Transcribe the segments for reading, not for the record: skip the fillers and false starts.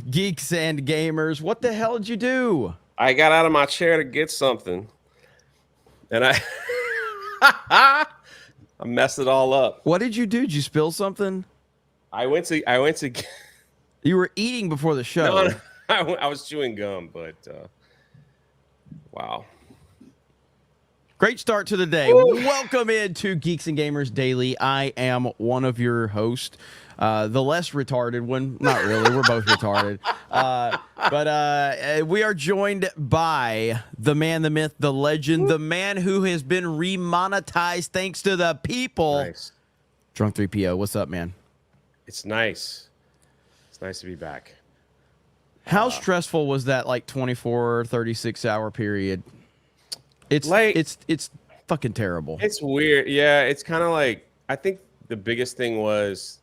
Geeks and Gamers. What the hell did you do? I got out of my chair to get something, and I I messed it all up. What did you do? Did you spill something? I went to. You were eating before the show. No, I was chewing gum, but wow. Great start to the day. Woo! Welcome into Geeks and Gamers Daily. I am one of your hosts, the less retarded one. Not really. We're both retarded. But we are joined by the man, the myth, the legend, the man who has been remonetized thanks to the people. Nice. Drunk 3PO. What's up, man? It's nice. It's nice to be back. How stressful was that, like, 24, 36-hour period? It's like it's fucking terrible. It's weird. Yeah, it's kind of like, I think the biggest thing was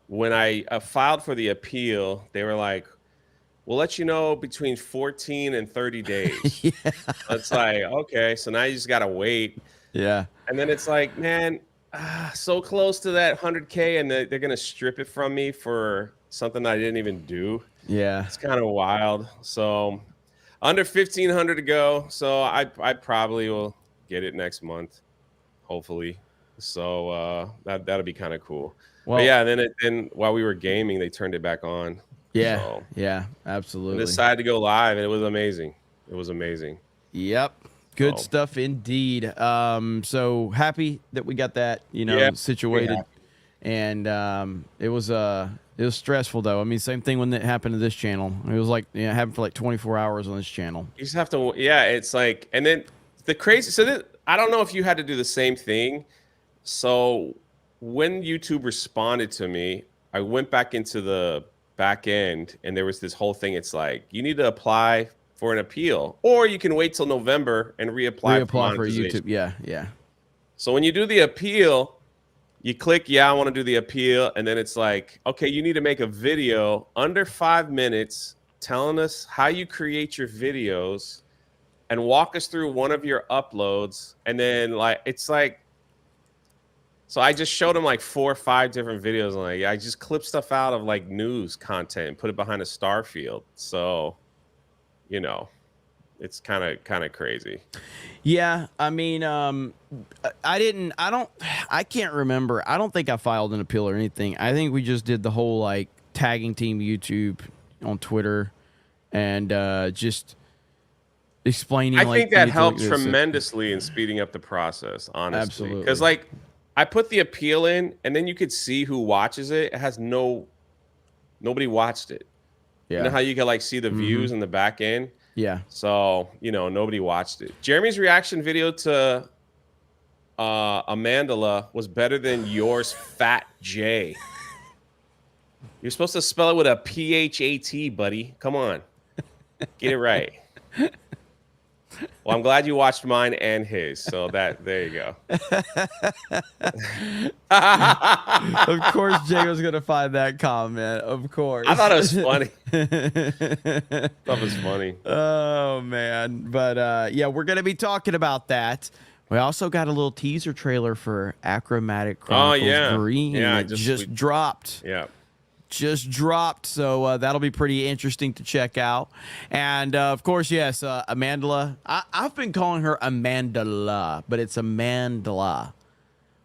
when I filed for the appeal, they were like, we'll let you know between 14 and 30 days. Yeah. It's like, okay, so now you just got to wait. Yeah. And then it's like, man, so close to that 100K and they're going to strip it from me for something I didn't even do. Yeah. It's kind of wild. So under 1,500 to go. So I probably will get it next month, hopefully. So that'll be kind of cool. Well, but yeah, then while we were gaming, they turned it back on. Yeah, so, yeah, absolutely. And decided to go live, and it was amazing. It was amazing. Yep. Good stuff indeed. So happy that we got that, situated. Yeah. And it was stressful though. I mean, same thing when it happened to this channel. It was like, it happened for like 24 hours on this channel. You just have to, it's like, and then the crazy, so I don't know if you had to do the same thing. So when YouTube responded to me, I went back into the back end and there was this whole thing. It's like, you need to apply for an appeal, or you can wait till November and reapply for YouTube. Yeah, yeah. So when you do the appeal, you click, I want to do the appeal. And then it's like, okay, you need to make a video under 5 minutes telling us how you create your videos and walk us through one of your uploads. And then it's like, so I just showed him like 4 or 5 different videos. And I just clip stuff out of like news content and put it behind a star field. So, it's kind of crazy. Yeah, I mean, I can't remember. I don't think I filed an appeal or anything. I think we just did the whole like tagging team YouTube on Twitter and just explaining. I think that helped tremendously in speeding up the process, honestly. Absolutely. Because like I put the appeal in and then you could see who watches it. It has nobody watched it. Yeah. You know how you can like see the views in the back end? Yeah. So, nobody watched it. Jeremy's reaction video to Amandla was better than yours, Fat J. You're supposed to spell it with a P-H-A-T, buddy. Come on. Get it right. Well, I'm glad you watched mine and his. So there you go. Of course, Jay was going to find that comment. Of course. I thought it was funny. That was funny. Oh, man. But, yeah, we're going to be talking about that. We also got a little teaser trailer for Achromatic Chronicles Green. Yeah, it just dropped. Yeah. Just dropped, so that'll be pretty interesting to check out. And of course, yes, Amandla. I've been calling her Amandla, but it's Amandla,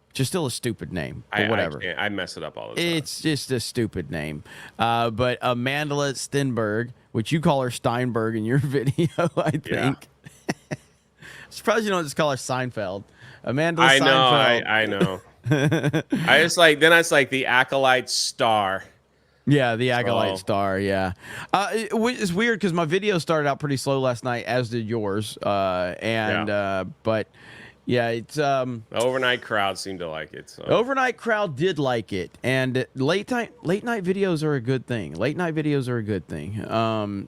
which is still a stupid name. But whatever. I mess it up all the time. It's just a stupid name. But Amandla Stenberg, which you call her Steinberg in your video, I think. Yeah. Surprised you don't just call her Seinfeld. Amandla Seinfeld. I know. It's like the Acolyte star. Yeah, the Acolyte star, yeah. It's weird because my video started out pretty slow last night, as did yours. But yeah, it's the overnight crowd seemed to like it. So. Overnight crowd did like it, and late night videos are a good thing.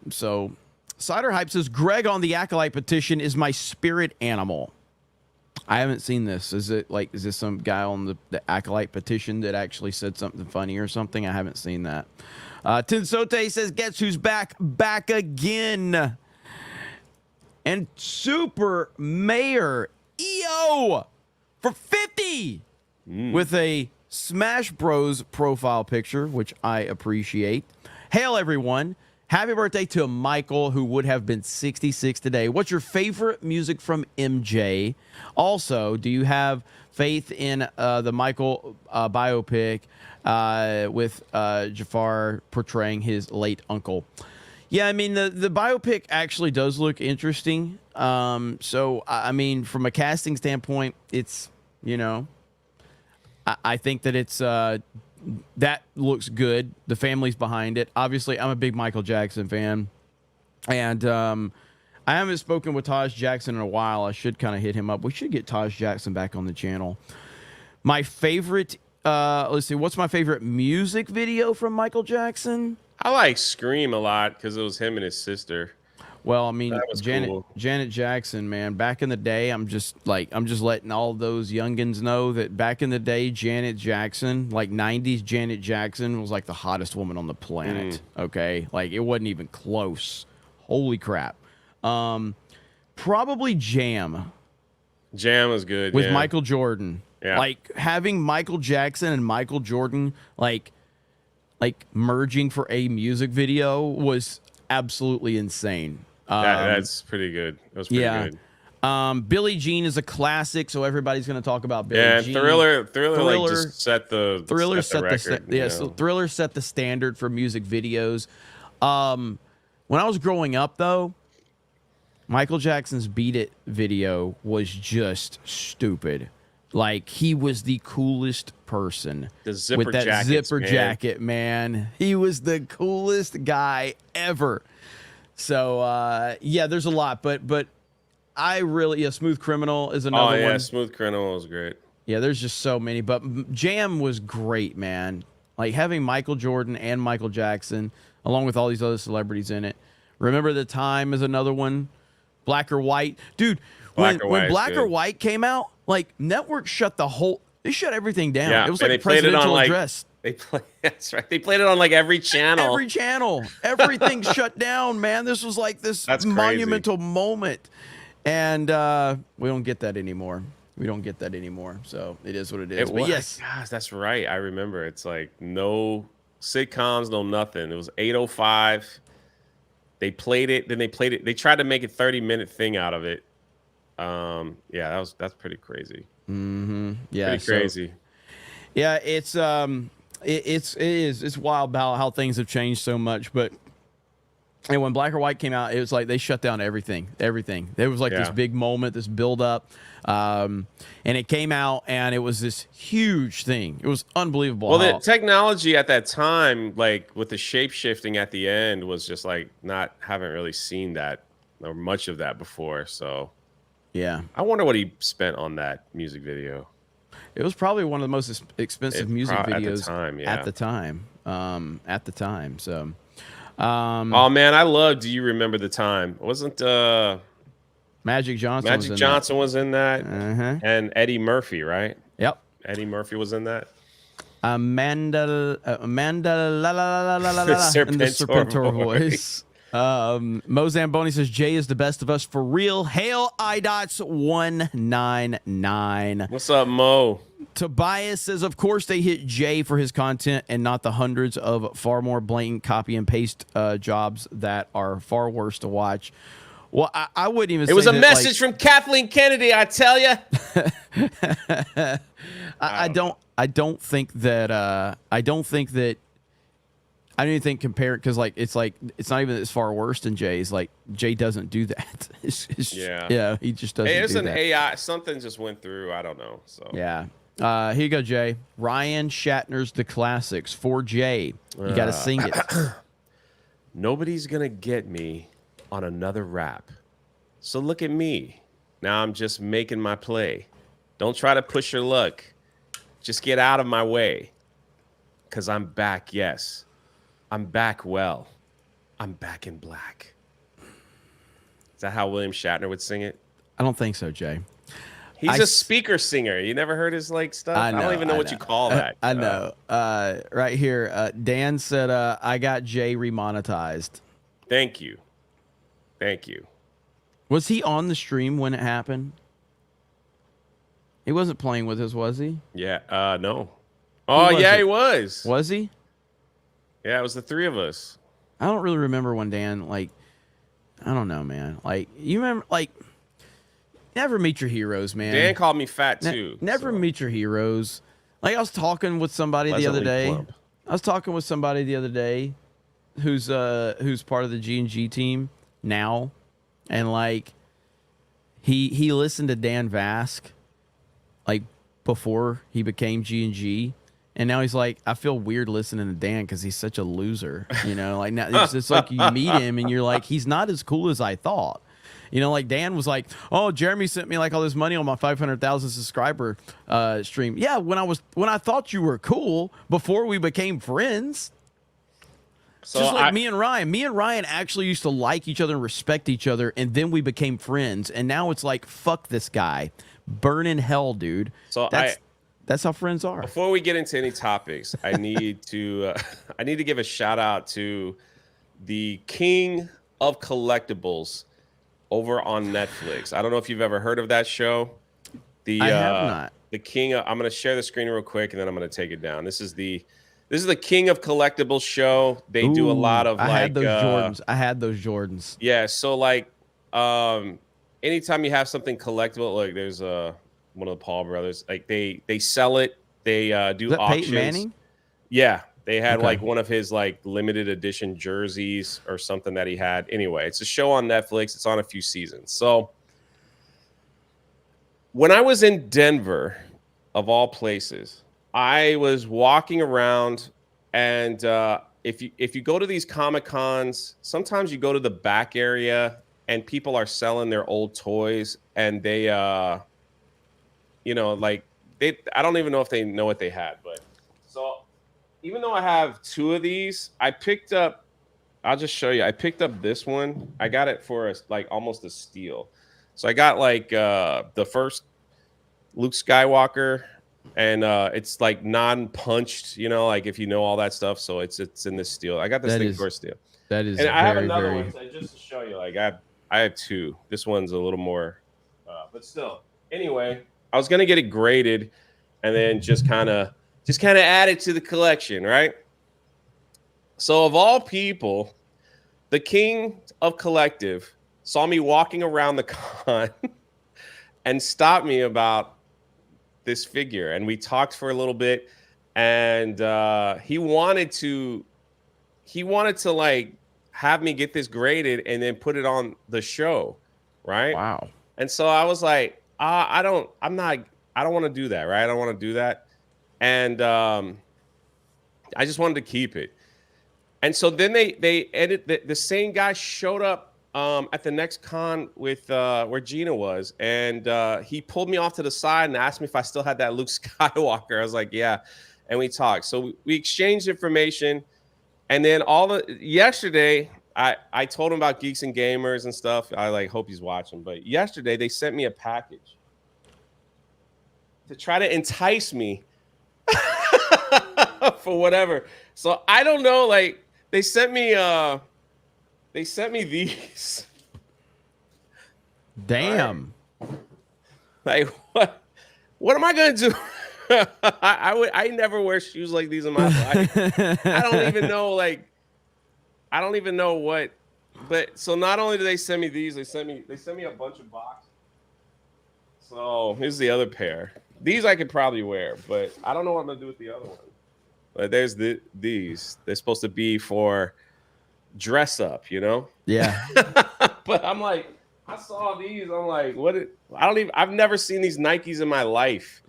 So Cider Hype says Greg on the Acolyte petition is my spirit animal. I haven't seen this. Is this some guy on the Acolyte petition that actually said something funny or something? I haven't seen that. Tinsote says, guess who's back? Back again. And Super Mayor EO for 50 with a Smash Bros profile picture, which I appreciate. Hail, everyone. Happy birthday to Michael, who would have been 66 today. What's your favorite music from MJ? Also, do you have faith in the Michael biopic with Jafar portraying his late uncle? Yeah, I mean, the biopic actually does look interesting. So, I mean, from a casting standpoint, it's, you know, I think that it's that looks good. The family's behind it. Obviously, I'm a big Michael Jackson fan. And I haven't spoken with Taj Jackson in a while. I should kind of hit him up. We should get Taj Jackson back on the channel. My favorite, let's see, what's my favorite music video from Michael Jackson? I like Scream a lot because it was him and his sister. Well, I mean, cool. Janet Jackson, man, back in the day, I'm just letting all those youngins know that back in the day, Janet Jackson, like 90s Janet Jackson was like the hottest woman on the planet. Okay. Like it wasn't even close. Holy crap. Probably Jam. Jam was good. With Michael Jordan. Yeah. Like having Michael Jackson and Michael Jordan, like merging for a music video was absolutely insane. That's pretty good. That was pretty good. Billie Jean is a classic, so everybody's going to talk about Billie Jean. Thriller like just set the Thriller set the record, so Thriller set the standard for music videos. When I was growing up, though, Michael Jackson's "Beat It" video was just stupid. Like he was the coolest person with that zipper jacket, man. He was the coolest guy ever. So yeah, there's a lot, but I really Smooth Criminal is another one. Smooth Criminal was great. Yeah, there's just so many, but Jam was great, man. Like having Michael Jordan and Michael Jackson along with all these other celebrities in it. Remember the Time is another one. Black or White, dude. When Black or White came out, like network shut everything down. Yeah, it was like a presidential address. That's right. They played it on like every channel. Every channel. Everything shut down, man. This was like this monumental moment. And we don't get that anymore. So it is what it is. But yes. Gosh, that's right. I remember. It's like no sitcoms, no nothing. It was 8:05. They played it. Then they played it. They tried to make a 30-minute thing out of it. Yeah, that's pretty crazy. Yeah. Pretty crazy. Yeah, it's wild about how things have changed so much. But and when Black or White came out, it was like they shut down everything. There was like this big moment, this build up, and it came out and it was this huge thing. It was unbelievable. Well, the technology at that time, like with the shape shifting at the end, was just like haven't really seen that or much of that before. So yeah, I wonder what he spent on that music video. It was probably one of the most expensive music videos at the time. So, oh man, I love. Do you remember the Time? Wasn't Magic Johnson was in that, and Eddie Murphy, right? Yep, Eddie Murphy was in that. Amanda, la la la la la la, in the Serpentor voice. Mo Zamboni says Jay is the best of us for real. Hail idots 199. What's up, Mo? Tobias says, of course they hit Jay for his content and not the hundreds of far more blatant copy and paste jobs that are far worse to watch. Well, I wouldn't even say it was a that, message from Kathleen Kennedy, I tell you. I don't even think compare it because it's not even as far worse than Jay's. Like Jay doesn't do that. Yeah, he just doesn't. Hey, it's do an that. AI. Something just went through. I don't know. So yeah. Here you go, Jay. Ryan Shatner's The Classics for Jay. You got to sing it. Nobody's gonna get me on another rap. So look at me. Now I'm just making my play. Don't try to push your luck. Just get out of my way. 'Cause I'm back. Yes. I'm back well. I'm back in black. Is that how William Shatner would sing it? I don't think so, Jay. He's a speaker singer. You never heard his stuff? I don't even know what you call that. I know. Right here, Dan said, I got Jay remonetized. Thank you. Was he on the stream when it happened? He wasn't playing with us, was he? Yeah. No. Oh, yeah, he was. Was he? Yeah, it was the three of us. I don't really remember when Dan, like, I don't know, man. Like, you remember, like, never meet your heroes, man. Dan called me fat too. Never so. meet your heroes. Like, I was talking with somebody the other day. Plump. I was talking with somebody the other day who's part of the G&G team now, and like he listened to Dan Vask like before he became G&G, and now he's like, I feel weird listening to Dan because he's such a loser, you know. Like now it's like you meet him and you're like, he's not as cool as I thought. You know, like Dan was like, "Oh, Jeremy sent me like all this money on my 500,000 subscriber stream." Yeah, when I thought you were cool before we became friends. So just like me and Ryan actually used to like each other and respect each other, and then we became friends. And now it's like, fuck this guy, burn in hell, dude. So that's how friends are. Before we get into any topics, I need to give a shout out to the king of collectibles over on Netflix. I don't know if you've ever heard of that show. I have not. The king of, I'm going to share the screen real quick and then I'm going to take it down. This is the king of collectibles show. They do a lot of I had those Jordans. Yeah, so like anytime you have something collectible, like there's one of the Paul brothers, like they sell it. They do auctions. Peyton Manning? Yeah. They had like one of his like limited edition jerseys or something that he had. Anyway, it's a show on Netflix. It's on a few seasons. So when I was in Denver, of all places, I was walking around, and if you go to these Comic-Cons, sometimes you go to the back area and people are selling their old toys, and they you know, like I don't even know if they know what they had, but so even though I have two of these, I picked up, I'll just show you. I picked up this one. I got it for like almost a steal. So I got like the first Luke Skywalker, and it's like non-punched, you know, like if you know all that stuff. So it's in this steal. I got this thing for a steal. That is, and I have another one just to show you. Like I have two. This one's a little more, but still. Anyway, I was gonna get it graded, and then just kind of add it to the collection, right? So of all people, the king of collective saw me walking around the con and stopped me about this figure. And we talked for a little bit, and he wanted to like have me get this graded and then put it on the show, right? Wow. And so I was like, I don't want to do that, right? I don't want to do that. And I just wanted to keep it. And so then they edit the same guy showed up at the next con with where Gina was, and he pulled me off to the side and asked me if I still had that Luke Skywalker. I was like, yeah, and we talked. So we exchanged information, and then yesterday I told him about Geeks and Gamers and stuff. I like hope he's watching, but yesterday they sent me a package to try to entice me for whatever. So I don't know, like they sent me these. Damn. Like what am I gonna do? I never wear shoes like these in my life. I don't even know what. But so not only do they send me these, they sent me a bunch of boxes. So here's the other pair. These I could probably wear, but I don't know what I'm gonna do with the other one. But there's these. They're supposed to be for dress up, you know? Yeah. But I'm like, I saw these. I'm like, I've never seen these Nikes in my life.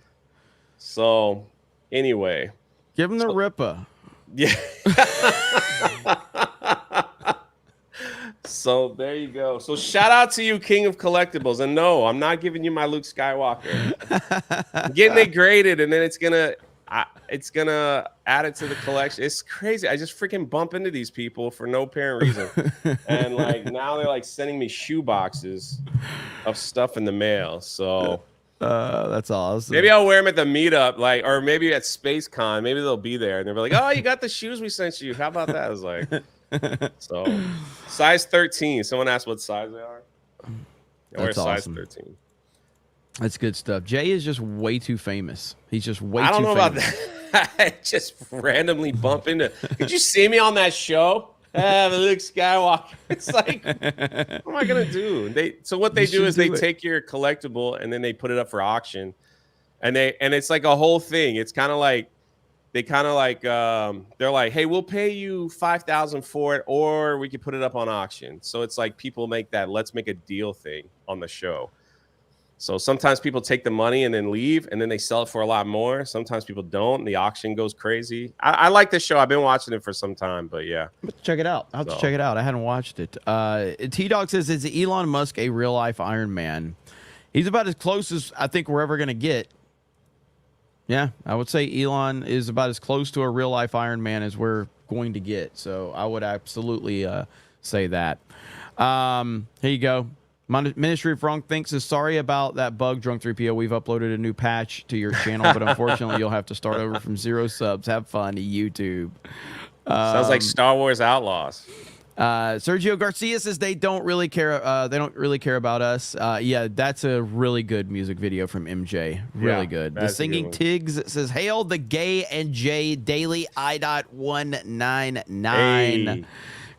So anyway. Give them the Ripper. Yeah. So there you go. So shout out to you, King of Collectibles. And no, I'm not giving you my Luke Skywalker. I'm getting it graded, and then it's gonna add it to the collection. It's crazy. I just freaking bump into these people for no apparent reason, and like now they're like sending me shoe boxes of stuff in the mail. So that's awesome. Maybe I'll wear them at the meetup, like, or maybe at SpaceCon. Maybe they'll be there, and they'll be like, "Oh, you got the shoes we sent you. How about that?" I was like. So size 13. Someone asked what size they are. That's awesome. Size 13. That's good stuff. Jay is just way too famous. He's just way too famous. I don't know about that. Just randomly bump into. Did you see me on that show? Luke Skywalker. It's like, what am I gonna do? So what they do is they take your collectible and then they put it up for auction, and it's like a whole thing. It's kind of like they're like, hey, we'll pay you $5,000 for it, or we could put it up on auction. So it's like people make that let's make a deal thing on the show. So sometimes people take the money and then leave, and then they sell it for a lot more. Sometimes people don't, and the auction goes crazy. I like this show. I've been watching it for some time, but yeah. Check it out. I'll have to check it out. I hadn't watched it. T-Dog says, is Elon Musk a real-life Iron Man? He's about as close as I think we're ever going to get. Yeah, I would say Elon is about as close to a real-life Iron Man as we're going to get. So I would absolutely say that. Here you go. Ministry of Wrong Thinks is sorry about that bug, Drunk 3PO. We've uploaded a new patch to your channel, but unfortunately, you'll have to start over from 0 subs. Have fun, YouTube. Sounds like Star Wars Outlaws. Sergio Garcia says they don't really care. They don't really care about us. Yeah, that's a really good music video from MJ. Really good. The Singing Tigs says, "Hail the Gay and J Daily I.199." Hey.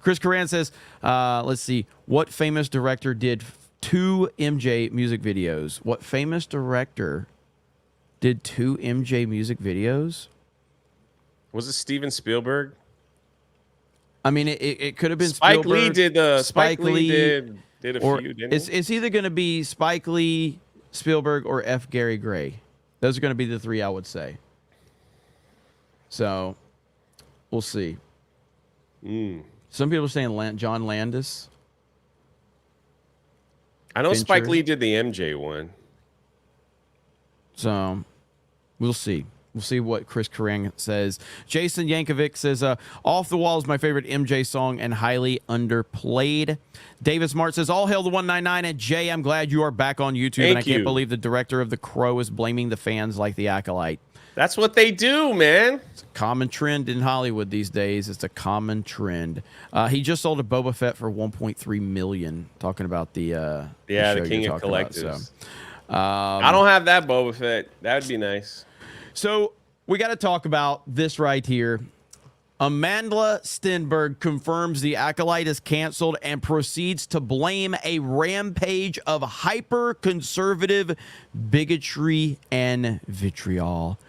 Chris Coran says, let's see, what famous director did 2 MJ music videos? What famous director did 2 MJ music videos? Was it Steven Spielberg? I mean, it could have been Spike Spielberg. Lee did. Spike Lee did a few, didn't he? It's either going to be Spike Lee, Spielberg, or F. Gary Gray. Those are going to be the 3 I would say. So, we'll see. Some people are saying John Landis. I know Fincher. Spike Lee did the MJ one. So, we'll see. We'll see what Chris Kerrang says. Jason Yankovic says, Off the Wall is my favorite MJ song and highly underplayed. David Smart says, all hail the 199. And Jay, I'm glad you are back on YouTube. I can't believe the director of The Crow is blaming the fans like the Acolyte. That's what they do, man. It's a common trend in Hollywood these days. It's a common trend. He just sold a Boba Fett for $1.3 million. Talking about the King of Collectibles. I don't have that Boba Fett. That would be nice. So we got to talk about this right here. Amanda Stenberg confirms the Acolyte is canceled and proceeds to blame a rampage of hyper-conservative bigotry and vitriol.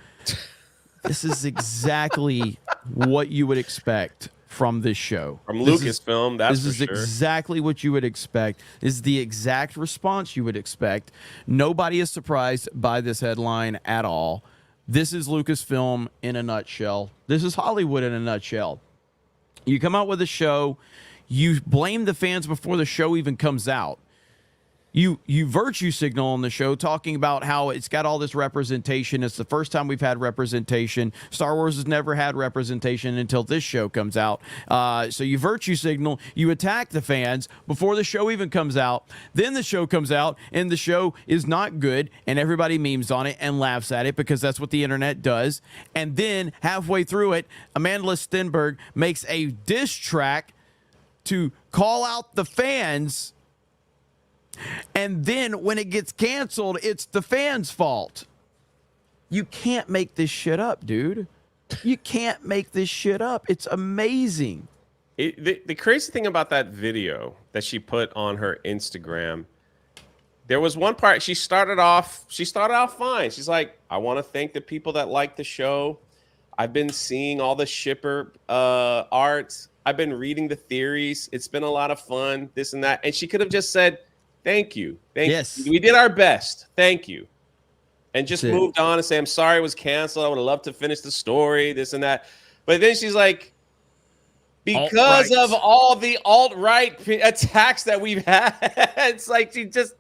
This is exactly what you would expect from this show. From Lucasfilm, that's for sure. This is exactly what you would expect. This is the exact response you would expect. Nobody is surprised by this headline at all. This is Lucasfilm in a nutshell. This is Hollywood in a nutshell. You come out with a show, you blame the fans before the show even comes out. You virtue signal on the show talking about how it's got all this representation. It's the first time we've had representation. Star Wars has never had representation until this show comes out. So you virtue signal, you attack the fans before the show even comes out. Then the show comes out and the show is not good and everybody memes on it and laughs at it because that's what the internet does. And then halfway through it, Amanda Stenberg makes a diss track to call out the fans. And then when it gets canceled, it's the fans' fault. You can't make this shit up, dude. You can't make this shit up. It's amazing. The crazy thing about that video that she put on her Instagram, there was one part, she started off fine. She's like, I want to thank the people that like the show. I've been seeing all the shipper art. I've been reading the theories. It's been a lot of fun, this and that. And she could have just said, thank you. Thank you. We did our best. Thank you. And just moved on and say, I'm sorry it was canceled. I would have loved to finish the story, this and that. But then she's like, because of all the alt-right attacks that we've had, it's like she just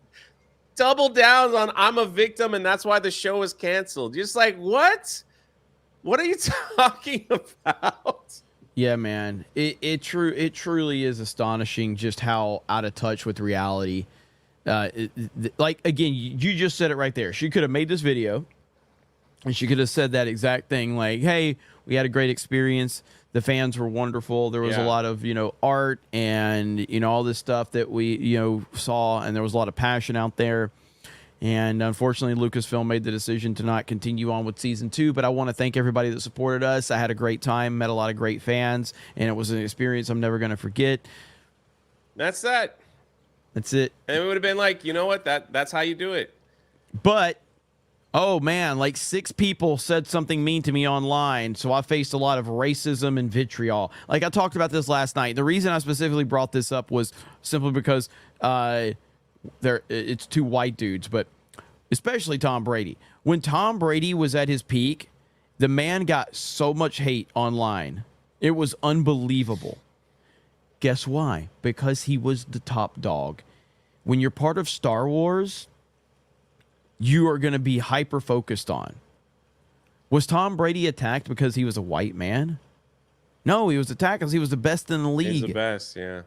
doubled down on I'm a victim and that's why the show is canceled. Just like, what? What are you talking about? Yeah, man. It truly is astonishing just how out of touch with reality. Like, again, you just said it right there. She could have made this video and she could have said that exact thing. Like, hey, we had a great experience. The fans were wonderful. There was a lot of, art and, all this stuff that we, saw, and there was a lot of passion out there. And unfortunately, Lucasfilm made the decision to not continue on with season 2. But I want to thank everybody that supported us. I had a great time, met a lot of great fans, and it was an experience I'm never going to forget. That's that. That's it. And it would have been like, you know what? That's how you do it. But, oh man, like 6 people said something mean to me online. So I faced a lot of racism and vitriol. Like I talked about this last night. The reason I specifically brought this up was simply because it's 2 white dudes, but especially Tom Brady. When Tom Brady was at his peak, the man got so much hate online. It was unbelievable. Guess why? Because he was the top dog. When you're part of Star Wars, you are going to be hyper focused on. Was Tom Brady attacked because he was a white man? No, he was attacked because he was the best in the league. He's the best, yeah.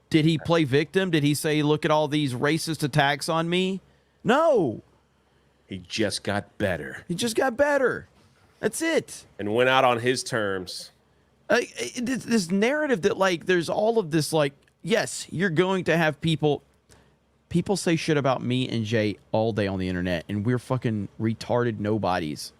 Did he play victim? Did he say, look at all these racist attacks on me? No. He just got better. He just got better. That's it. And went out on his terms. This narrative that, like, there's all of this, like, yes, you're going to have people say shit about me and Jay all day on the internet, and we're fucking retarded nobodies.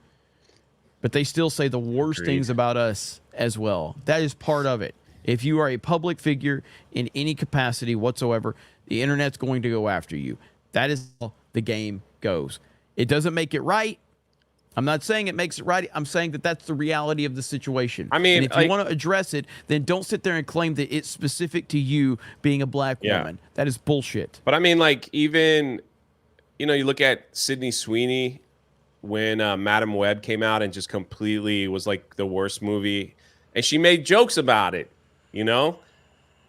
But they still say the worst things about us as well. That is part of it. If you are a public figure in any capacity whatsoever, the internet's going to go after you. That is how the game goes. It doesn't make it right. I'm not saying it makes it right. I'm saying that that's the reality of the situation. I mean, and if you want to address it, then don't sit there and claim that it's specific to you being a black woman. That is bullshit. But I mean, like, even, you know, you look at Sydney Sweeney when Madam Web came out and just completely was like the worst movie. And she made jokes about it, you know?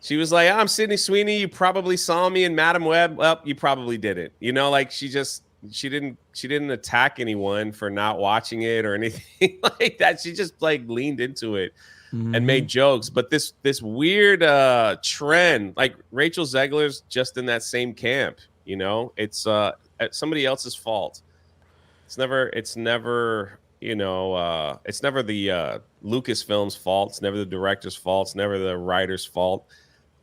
She was like, I'm Sydney Sweeney. You probably saw me in Madam Web. Well, you probably didn't. You know, like she didn't attack anyone for not watching it or anything like that. She just like leaned into it and made jokes. But this weird trend, like Rachel Zegler's just in that same camp, you know, it's somebody else's fault. It's never, you know, it's never the Lucasfilm's fault. It's never the director's fault. It's never the writer's fault.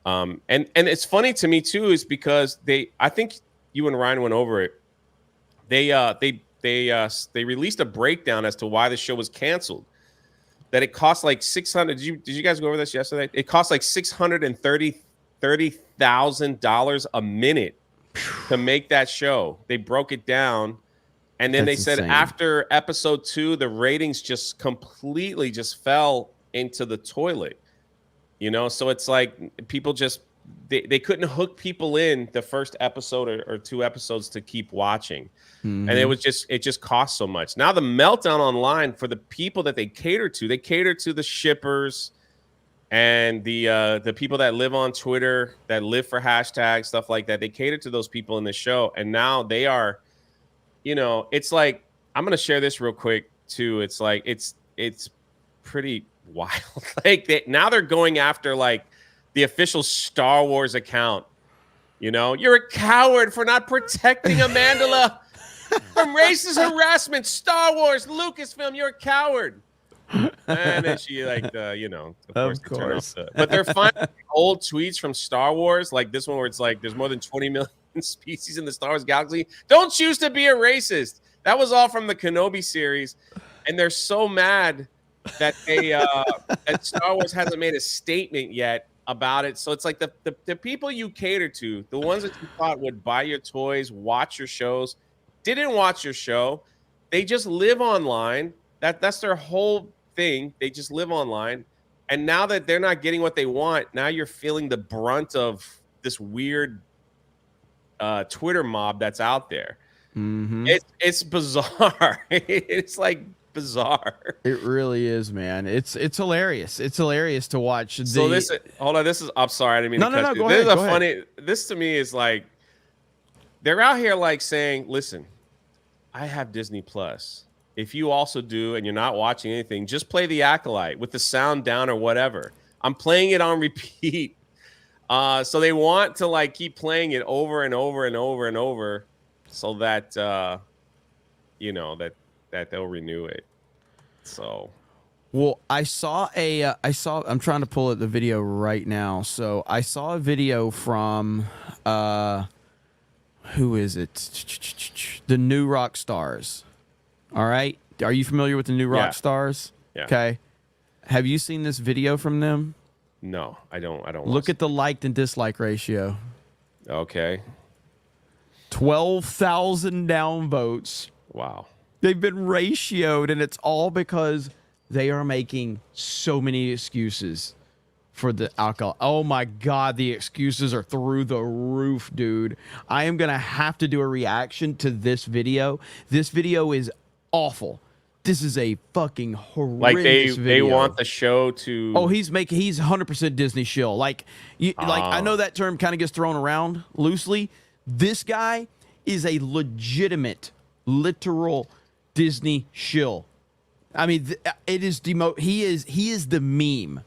And it's funny to me too, is because I think you and Ryan went over it. They released a breakdown as to why the show was canceled. That it cost like $600. Did you guys go over this yesterday? It cost like $630,000 a minute to make that show. They broke it down, and then That's they said insane. after episode 2, the ratings just completely just fell into the toilet. You know, so it's like people just they couldn't hook people in the first episode or 2 episodes to keep watching. And it just cost so much. Now the meltdown online for the people that they cater to the shippers and the people that live on Twitter, that live for hashtags, stuff like that. They cater to those people in the show. And now they are, you know, it's like, I'm going to share this real quick too. It's like, it's pretty wild. Like now they're going after like the official Star Wars account. You know, you're a coward for not protecting Amandla from racist harassment. Star Wars, Lucasfilm, you're a coward. And then she like, you know, of course. But they're finding old tweets from Star Wars, like this one where it's like, there's more than 20 million species in the Star Wars galaxy. Don't choose to be a racist. That was all from the Kenobi series. And they're so mad that that Star Wars hasn't made a statement yet about it. So it's like the people you cater to, the ones that you thought would buy your toys, watch your shows, didn't watch your show. They just live online. That's their whole thing. They just live online. And now that they're not getting what they want, now you're feeling the brunt of this weird Twitter mob that's out there. It's bizarre. It's like bizarre. It really is, man. It's hilarious. It's hilarious to watch. So this, hold on. This is, I'm sorry, I didn't mean to cut you. This is a funny. This to me is like, they're out here like saying, listen, I have Disney Plus. If you also do and you're not watching anything, just play the Acolyte with the sound down or whatever. I'm playing it on repeat. So they want to like keep playing it over and over and over and over so that, you know, that they'll renew it. So. Well, I'm trying to pull up the video right now. So I saw a video from, who is it? The New Rock Stars. All right. Are you familiar with the New Rock Stars? Yeah. Okay. Have you seen this video from them? No, I don't. Look at the liked and dislike ratio. Okay. 12,000 downvotes. Wow. They've been ratioed, and it's all because they are making so many excuses for the alcohol. Oh my God, the excuses are through the roof, dude. I am going to have to do a reaction to this video. This video is awful. This is a fucking horrendous Like video. they want the show to. Oh, he's 100% Disney shill. Like I know that term kind of gets thrown around loosely. This guy is a legitimate, literal Disney shill. I mean, it is he is the meme.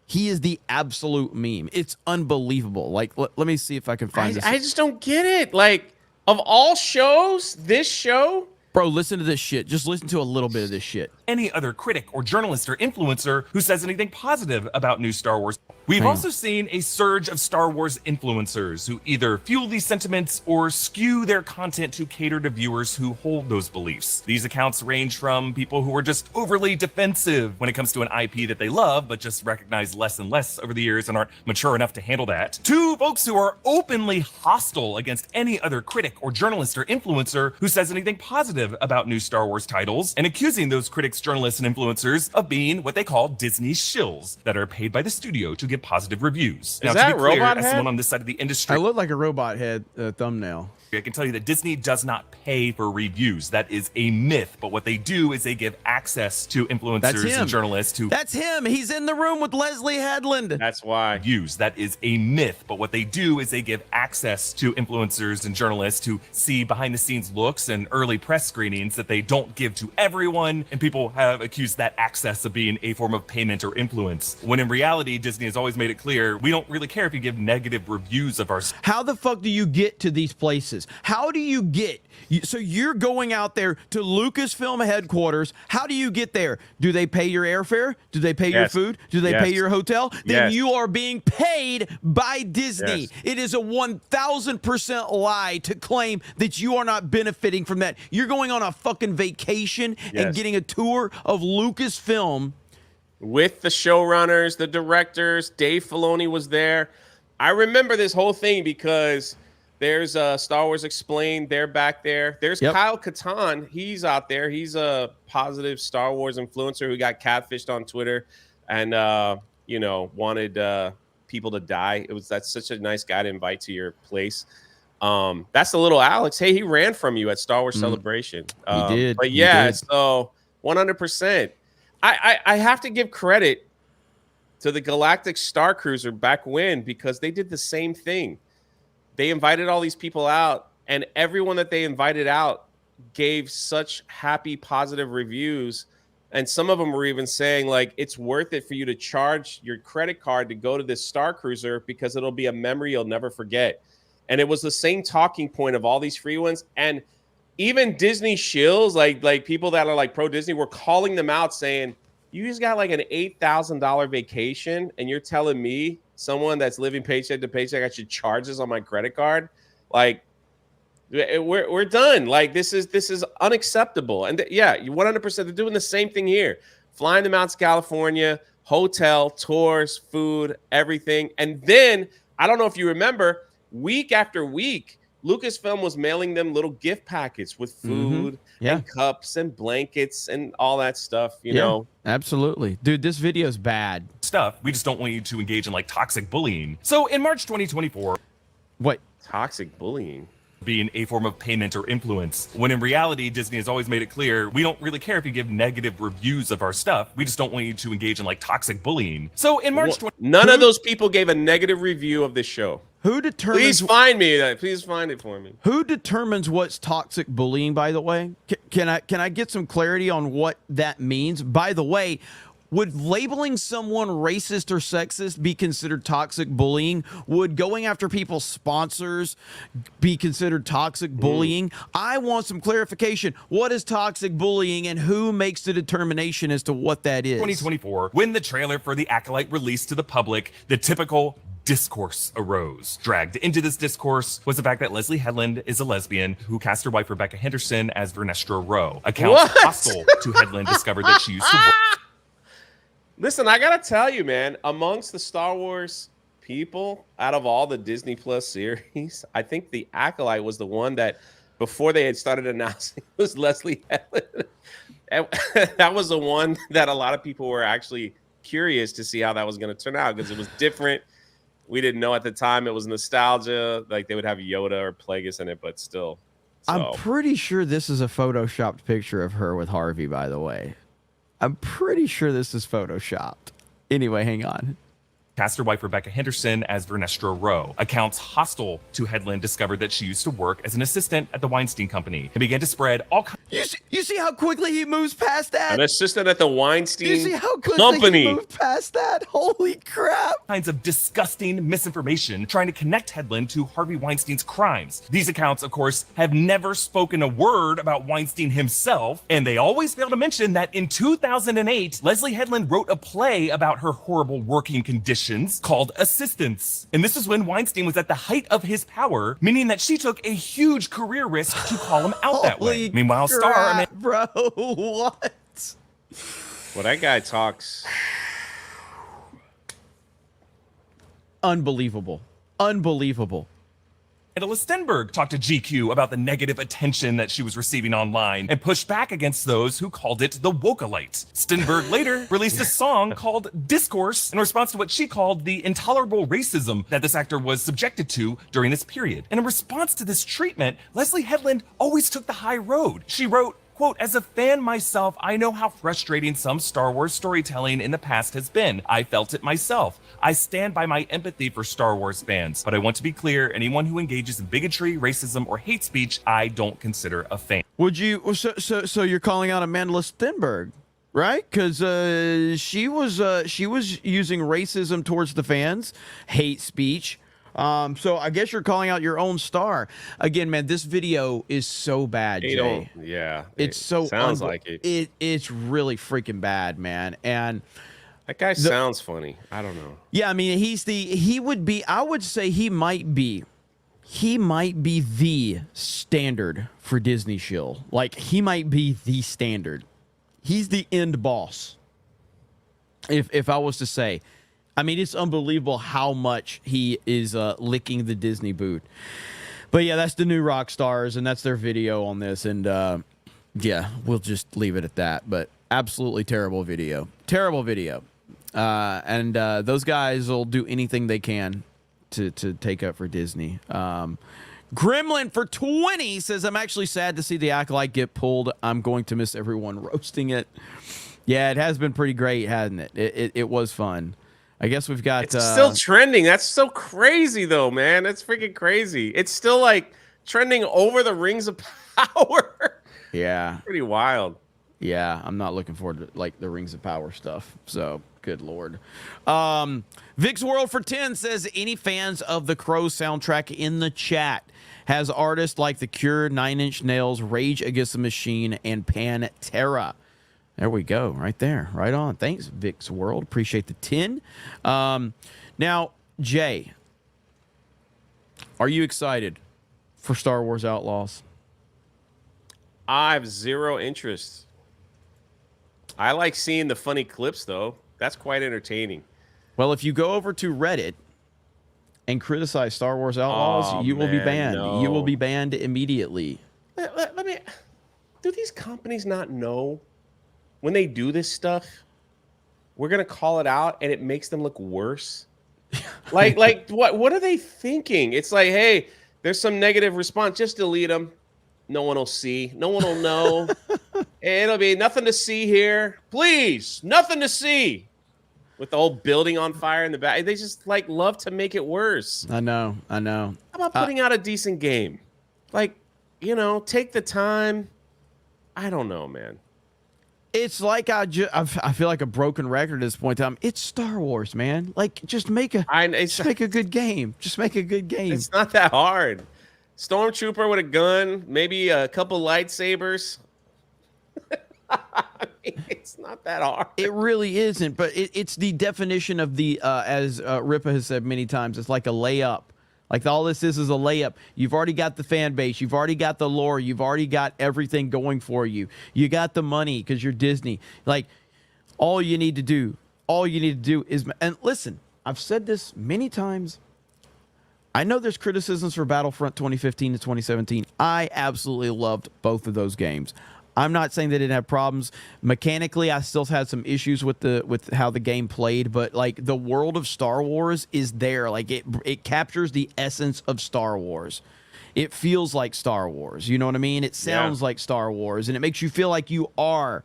He is the absolute meme. It's unbelievable. Like, let me see if I can find this. I just don't get it. Like, of all shows, this show. Bro, listen to this shit. Just listen to a little bit of this shit. Any other critic or journalist or influencer who says anything positive about new Star Wars. We've also seen a surge of Star Wars influencers who either fuel these sentiments or skew their content to cater to viewers who hold those beliefs. These accounts range from people who are just overly defensive when it comes to an IP that they love, but just recognize less and less over the years and aren't mature enough to handle that, to folks who are openly hostile against any other critic or journalist or influencer who says anything positive about new Star Wars titles, and accusing those critics, journalists, and influencers of being what they call Disney shills that are paid by the studio to give positive reviews. Now, that to be clear, robot as head? someone on this side of the industry, I look like a robot head thumbnail. I can tell you that Disney does not pay for reviews. That is a myth. But what they do is they give access to influencers and journalists who. That's him. He's in the room with Leslie Headland. That's why. Views. That is a myth. But what they do is they give access to influencers and journalists to see behind the scenes looks and early press screenings that they don't give to everyone. And people have accused that access of being a form of payment or influence. When in reality, Disney has always made it clear we don't really care if you give negative reviews of our. How the fuck do you get to these places? How do you get? So you're going out there to Lucasfilm headquarters. How do you get there? Do they pay your airfare? Do they pay your food? Do they pay your hotel? Then you are being paid by Disney. It is a 1,000% lie to claim that you are not benefiting from that. You're going on a fucking vacation and getting a tour of Lucasfilm. With the showrunners, the directors, Dave Filoni was there. I remember this whole thing because there's Star Wars Explained. They're back there. There's Kyle Katarn. He's out there. He's a positive Star Wars influencer who got catfished on Twitter and, wanted people to die. That's such a nice guy to invite to your place. That's the little Alex. Hey, he ran from you at Star Wars Celebration. He did. But yeah, so 100%. I have to give credit to the Galactic Star Cruiser back when, because they did the same thing. They invited all these people out, and everyone that they invited out gave such happy, positive reviews. And some of them were even saying, like, it's worth it for you to charge your credit card to go to this Star Cruiser because it'll be a memory you'll never forget. And it was the same talking point of all these free ones. And even Disney shills, like people that are like pro Disney, were calling them out saying, you just got like an $8,000 vacation, and you're telling me, someone that's living paycheck to paycheck, I should charge this on my credit card? Like, we're done. Like, this is unacceptable. And you 100%. They're doing the same thing here, flying them out to California, hotel, tours, food, everything. And then I don't know if you remember, week after week, Lucasfilm was mailing them little gift packets with food and cups and blankets and all that stuff, you know? Absolutely. Dude, this video is bad. Stuff. We just don't want you to engage in like toxic bullying. So in March 2024. What? Toxic bullying? Being a form of payment or influence. When in reality, Disney has always made it clear we don't really care if you give negative reviews of our stuff. We just don't want you to engage in like toxic bullying. So in March, none of those people gave a negative review of this show. Who determines? Please find me. Please find it for me. Who determines what's toxic bullying? By the way, can I get some clarity on what that means? By the way, would labeling someone racist or sexist be considered toxic bullying? Would going after people's sponsors be considered toxic bullying? I want some clarification. What is toxic bullying, and who makes the determination as to what that is? 2024, when the trailer for the Acolyte released to the public, the typical discourse arose. Dragged into this discourse was the fact that Leslie Headland is a lesbian who cast her wife Rebecca Henderson as Vernestra Rowe. Accounts hostile to Headland discovered that she used to work. Listen, I gotta tell you, man, amongst the Star Wars people, out of all the Disney Plus series, I think the Acolyte was the one that, before they had started announcing, was Leslie Headland. And that was the one that a lot of people were actually curious to see how that was going to turn out, because it was different. We didn't know at the time. It was nostalgia. Like, they would have Yoda or Plagueis in it, but still. So. I'm pretty sure this is a photoshopped picture of her with Harvey, by the way. I'm pretty sure this is photoshopped. Anyway, hang on. Cast her wife Rebecca Henderson as Vernestra Rowe. Accounts hostile to Headland discovered that she used to work as an assistant at the Weinstein Company and began to spread all kinds. You see how quickly he moves past that? An assistant at the Weinstein You see how quickly Company. he moved past that? Holy crap. Kinds of disgusting misinformation trying to connect Headland to Harvey Weinstein's crimes. These accounts, of course, have never spoken a word about Weinstein himself, and they always fail to mention that in 2008, Leslie Headland wrote a play about her horrible working conditions called Assistance. And this is when Weinstein was at the height of his power, meaning that she took a huge career risk to call him out that way. Meanwhile, crap, bro, what? Well, that guy talks. Unbelievable. Unbelievable. Angela Stenberg talked to GQ about the negative attention that she was receiving online and pushed back against those who called it the wokeolite. Stenberg later released a song called Discourse in response to what she called the intolerable racism that this actor was subjected to during this period. And in response to this treatment, Leslie Headland always took the high road. She wrote, quote, "As a fan myself, I know how frustrating some Star Wars storytelling in the past has been. I felt it myself. I stand by my empathy for Star Wars fans, but I want to be clear, anyone who engages in bigotry, racism, or hate speech, I don't consider a fan." Would you, so you're calling out Amanda Stenberg, right? Because she was using racism towards the fans, hate speech. So I guess you're calling out your own star. Again, man, this video is so bad, Jay. Yeah. It's so sounds like it. It's really freaking bad, man. And that guy sounds funny. I don't know. yeah, I mean, I would say he might be the standard for Disney shill. Like, he might be the standard. He's the end boss. If I was to say, I mean, it's unbelievable how much he is licking the Disney boot. But yeah, that's the new rock stars, and that's their video on this. And yeah, we'll just leave it at that. But absolutely terrible video. Terrible video. And those guys will do anything they can to take up for Disney. Gremlin for 20 says, "I'm actually sad to see the Acolyte get pulled. I'm going to miss everyone roasting it." Yeah, it has been pretty great, hasn't it? It was fun. I guess we've got... It's still trending. That's so crazy, though, man. That's freaking crazy. It's still, like, trending over the Rings of Power. Yeah. Pretty wild. Yeah, I'm not looking forward to, like, the Rings of Power stuff. So, good Lord. Vic's World for 10 says, "Any fans of the Crow soundtrack in the chat? Has artists like The Cure, Nine Inch Nails, Rage Against the Machine, and Pantera." There we go, right there, right on. Thanks, Vic's World. Appreciate the 10. Now, Jay, are you excited for Star Wars Outlaws? I have zero interest. I like seeing the funny clips, though. That's quite entertaining. Well, if you go over to Reddit and criticize Star Wars Outlaws, you will be banned. No. You will be banned immediately. Let me... Do these companies not know when they do this stuff, we're going to call it out and it makes them look worse? Like what are they thinking? It's like, hey, there's some negative response. Just delete them. No one will see. No one will know. It'll be nothing to see here. Please, nothing to see. With the whole building on fire in the back. They just, like, love to make it worse. I know. How about putting out a decent game? Like, you know, take the time. I don't know, man. It's like I feel like a broken record at this point in time. It's Star Wars, man. Like, just make a good game. Just make a good game. It's not that hard. Stormtrooper with a gun, maybe a couple lightsabers. It's not that hard. It really isn't, but it's the definition of the, as Ripa has said many times, it's like a layup. Like all this is a layup. You've already got the fan base. You've already got the lore. You've already got everything going for you. You got the money because you're Disney. Like all you need to do is, and listen, I've said this many times. I know there's criticisms for Battlefront 2015 to 2017. I absolutely loved both of those games. I'm not saying they didn't have problems mechanically. I still had some issues with how the game played, but like the world of Star Wars is there. Like it captures the essence of Star Wars. It feels like Star Wars. You know what I mean? It sounds like Star Wars, and it makes you feel like you are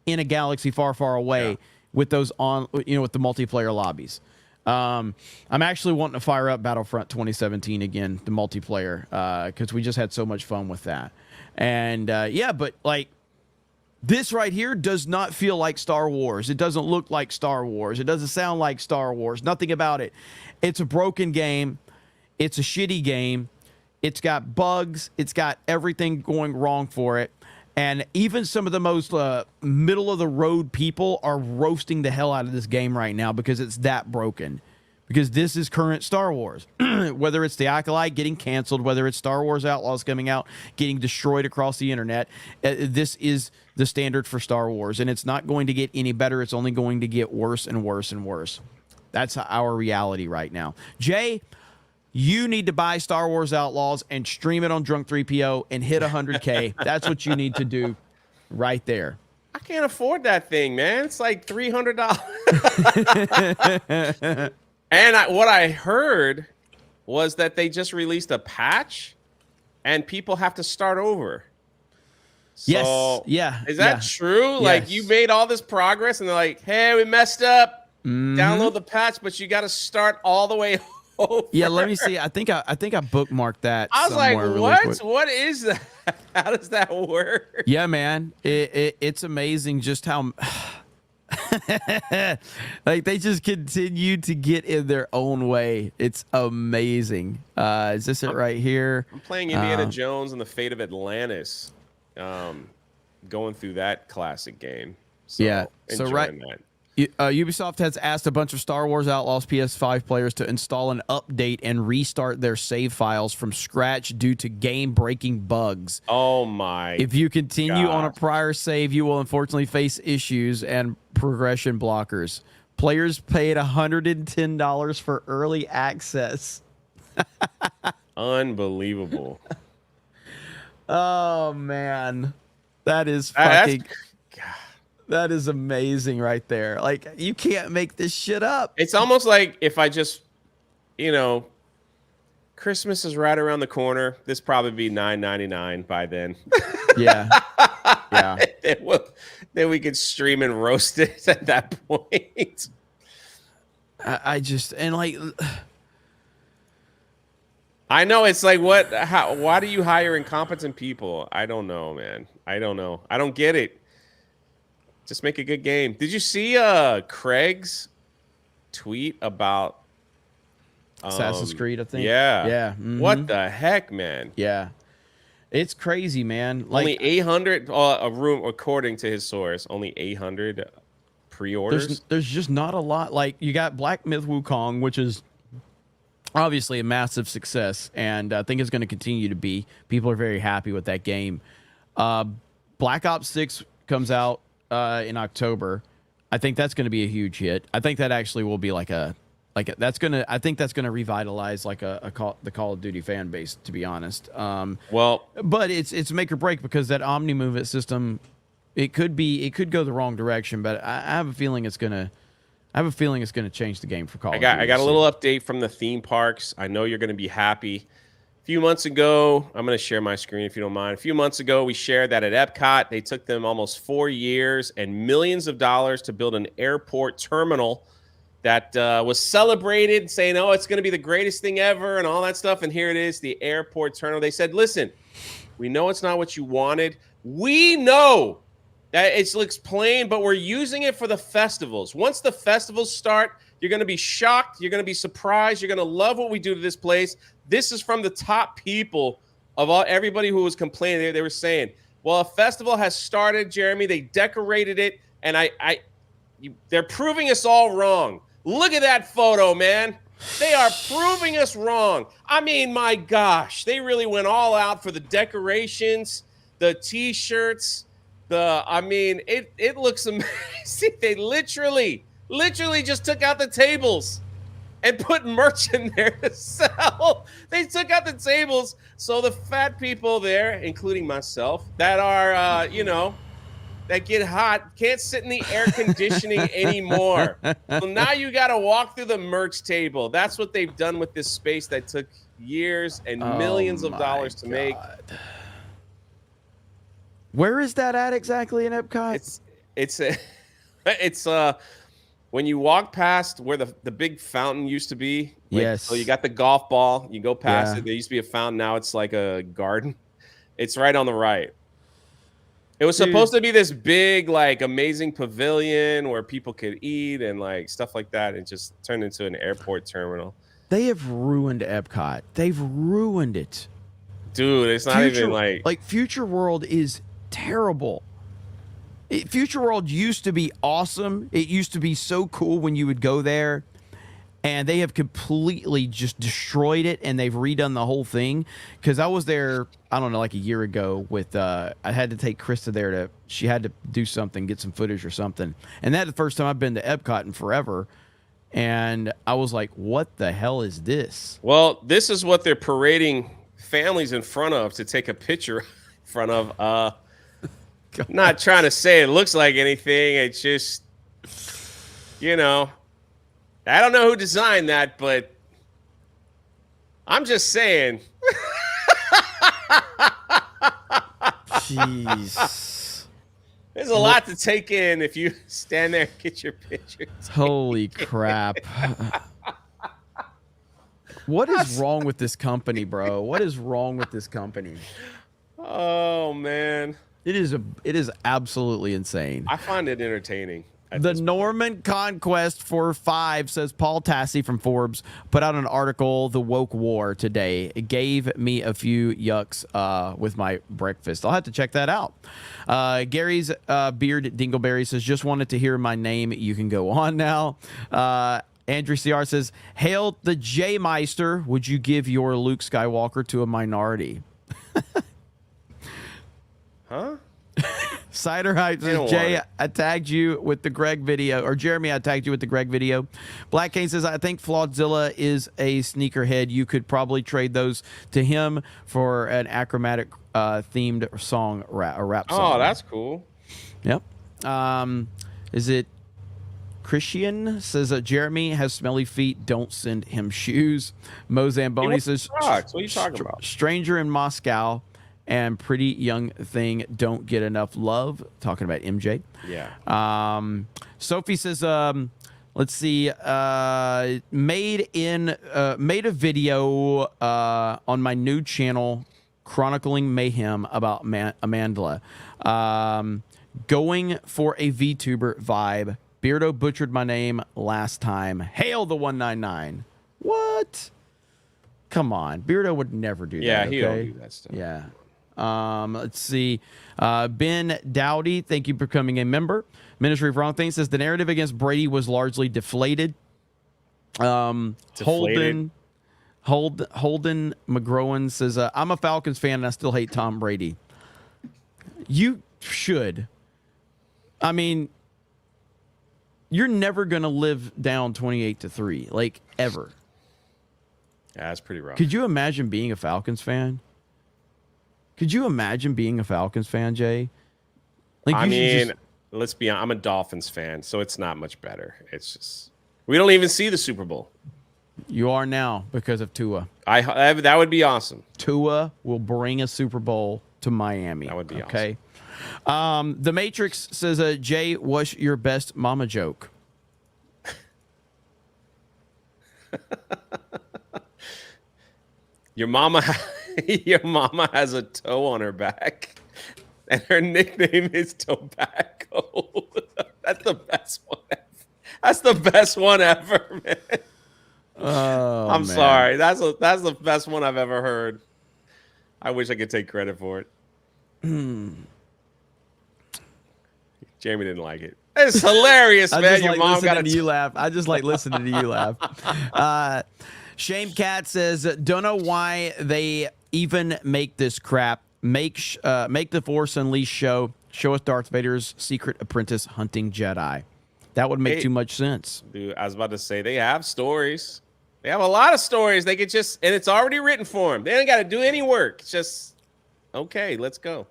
in a galaxy far, far away with those with the multiplayer lobbies. I'm actually wanting to fire up Battlefront 2017 again, the multiplayer, because we just had so much fun with that. And but like this right here does not feel like Star Wars. It doesn't look like Star Wars. It doesn't sound like Star Wars. Nothing about it. It's a broken game. It's a shitty game. It's got bugs. It's got everything going wrong for it. And even some of the most middle of the road people are roasting the hell out of this game right now because it's that broken. Because this is current Star Wars. Whether it's the Acolyte getting canceled, whether it's Star Wars Outlaws coming out, getting destroyed across the internet, this is the standard for Star Wars. And it's not going to get any better. It's only going to get worse and worse and worse. That's our reality right now. Jay, you need to buy Star Wars Outlaws and stream it on Drunk 3PO and hit 100K. That's what you need to do right there. I can't afford that thing, man. It's like $300. And what I heard was that they just released a patch and people have to start over. So, yes. Yeah. Is that true? Yes. Like you made all this progress and they're like, hey, we messed up. Download the patch, but you got to start all the way over. Yeah, let me see. I think I bookmarked that. I was like, really what? quick. What is that? How does that work? Yeah, man. It's amazing just how like they just continue to get in their own way. It's amazing. Is this it right here? I'm playing Indiana Jones and the Fate of Atlantis. Going through that classic game. So yeah. So right. That. Ubisoft has asked a bunch of Star Wars Outlaws PS5 players to install an update and restart their save files from scratch due to game-breaking bugs. Oh my! If you continue on a prior save, you will unfortunately face issues and progression blockers. Players paid $110 for early access. Unbelievable. Oh man, that is fucking. That is amazing right there. Like, you can't make this shit up. It's almost like if I just, Christmas is right around the corner. This probably be $9.99 by then. Yeah. Yeah. then we could stream and roast it at that point. I just, and like... I know, it's like, why do you hire incompetent people? I don't know, man. I don't know. I don't get it. Just make a good game. Did you see Craig's tweet about Assassin's Creed, I think? Yeah. Yeah. Mm-hmm. What the heck, man? Yeah. It's crazy, man. Like, only 800 a room, according to his source, only 800 pre-orders. There's just not a lot. Like, you got Black Myth Wukong, which is obviously a massive success, and I think it's going to continue to be. People are very happy with that game. Black Ops 6 comes out in October. I think that's going to be a huge hit. I think that actually will be I think that's going to revitalize the Call of Duty fan base, to be honest. But it's make or break, because that Omni movement system, it could go the wrong direction, but I have a feeling it's going to change the game for Call of Duty. I got a little update from the theme parks. I know you're going to be happy. A few months ago, I'm going to share my screen if you don't mind. A few months ago, we shared that at Epcot, they took them almost 4 years and millions of dollars to build an airport terminal that was celebrated, saying, oh, it's going to be the greatest thing ever and all that stuff. And here it is, the airport terminal. They said, listen, we know it's not what you wanted. We know that it looks plain, but we're using it for the festivals. Once the festivals start, you're going to be shocked. You're going to be surprised. You're going to love what we do to this place. This is from the top people of everybody who was complaining. They were saying, well, a festival has started, Jeremy. They decorated it. And they're proving us all wrong. Look at that photo, man. They are proving us wrong. I mean, my gosh, they really went all out for the decorations, the T-shirts. It looks amazing. They literally just took out the tables and put merch in there to sell. They took out the tables so the fat people there, including myself, that are that get hot, can't sit in the air conditioning anymore. So now you got to walk through the merch table. That's what they've done with this space that took years and millions of dollars to make. Where is that at exactly in Epcot? It's when you walk past where the big fountain used to be. Yes. So you got the golf ball. You go past it. There used to be a fountain. Now it's like a garden. It's right on the right. It was supposed to be this big, like, amazing pavilion where people could eat and like stuff like that. It just turned into an airport terminal. They have ruined Epcot. They've ruined it. Dude, it's not even like Future World is terrible. Future World used to be awesome. It used to be so cool when you would go there. And they have completely just destroyed it, and they've redone the whole thing. Because I was there, I don't know, like a year ago with, I had to take Krista there she had to do something, get some footage or something. And that's the first time I've been to Epcot in forever. And I was like, what the hell is this? Well, this is what they're parading families in front of to take a picture in front of. I'm not trying to say it looks like anything. It's just, I don't know who designed that, but I'm just saying. Jeez. There's a lot to take in if you stand there and get your pictures. Holy crap. What is wrong with this company, bro? What is wrong with this company? Oh, man. It is absolutely insane. I find it entertaining. The Norman Conquest for 5, says Paul Tassi from Forbes, put out an article, The Woke War, today. It gave me a few yucks with my breakfast. I'll have to check that out. Gary's Beard Dingleberry says, just wanted to hear my name. You can go on now. Andrew CR says, hail the J-Meister. Would you give your Luke Skywalker to a minority? Huh? Cider Hype says, Jay, I tagged you with the Greg video, or Jeremy, I tagged you with the Greg video. Black Kane says, I think Flawdzilla is a sneakerhead. You could probably trade those to him for an Achromatic themed song, a rap song. Oh, that's cool. Yep. Is it Christian says, Jeremy has smelly feet. Don't send him shoes. Mo Zamboni says, what are you talking about? Stranger in Moscow and Pretty Young Thing don't get enough love. Talking about MJ. Yeah. Sophie says, let's see, made a video on my new channel chronicling mayhem about Amandla. Going for a VTuber vibe. Beardo butchered my name last time. Hail the 199. What? Come on. Beardo would never do that. Yeah, he okay? don't do that stuff. Yeah. Let's see. Ben Dowdy, thank you for becoming a member. Ministry of Wrong Things says the narrative against Brady was largely deflated. Deflated. Holden McGrowan says, I'm a Falcons fan and I still hate Tom Brady. You should. I mean, you're never going to live down 28-3, like, ever. Yeah, that's pretty rough. Could you imagine being a Falcons fan? Could you imagine being a Falcons fan, Jay? Like, I mean, let's be honest. I'm a Dolphins fan, so it's not much better. It's just we don't even see the Super Bowl. You are now because of Tua. That would be awesome. Tua will bring a Super Bowl to Miami. That would be okay. Awesome. The Matrix says, Jay, what's your best mama joke? Your mama has a toe on her back, and her nickname is Tobacco. That's the best one ever. That's the best one ever, man. Oh, I'm sorry. That's the best one I've ever heard. I wish I could take credit for it. Jeremy didn't like it. It's hilarious, I man. just Your like mom got listening to you laugh. I just like listening to you laugh. Shame Cat says, don't know why they even make this crap. Make the Force Unleashed show. Show us Darth Vader's secret apprentice hunting Jedi. That would make too much sense. Dude, I was about to say, they have stories. They have a lot of stories. They could just, and it's already written for them. They ain't got to do any work. It's just, okay, let's go.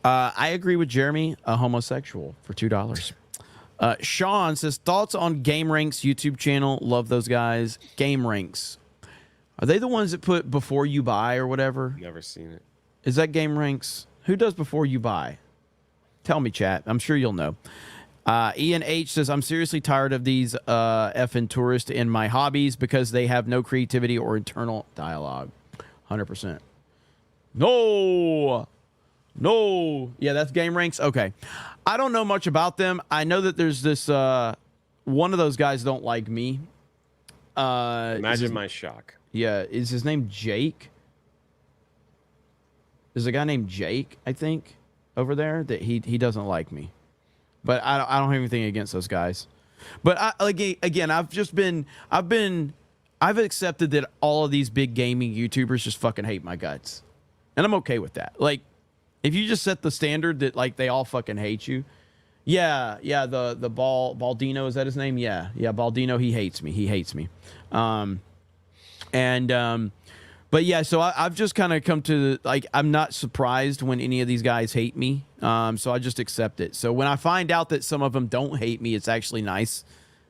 I agree with Jeremy, a homosexual, for $2. Sean says, thoughts on Game Ranks YouTube channel. Love those guys. Game Ranks. Are they the ones that put before you buy or whatever? Never seen it. Is that Game Ranks? Who does before you buy? Tell me, chat. I'm sure you'll know. Ian H says, I'm seriously tired of these effing tourists in my hobbies because they have no creativity or internal dialogue. 100%. No. Yeah, that's Game Ranks. Okay. I don't know much about them. I know that there's this one of those guys don't like me. Imagine my shock. Yeah, is his name Jake? There's a guy named Jake, I think, over there that he doesn't like me. But I don't have anything against those guys. But again, I've accepted that all of these big gaming YouTubers just fucking hate my guts. And I'm okay with that. Like, if you just set the standard that like they all fucking hate you. Yeah, the Baldino, is that his name? Yeah, Baldino, he hates me. But yeah, so I've just kind of come to like, I'm not surprised when any of these guys hate me. So I just accept it. So when I find out that some of them don't hate me, it's actually nice.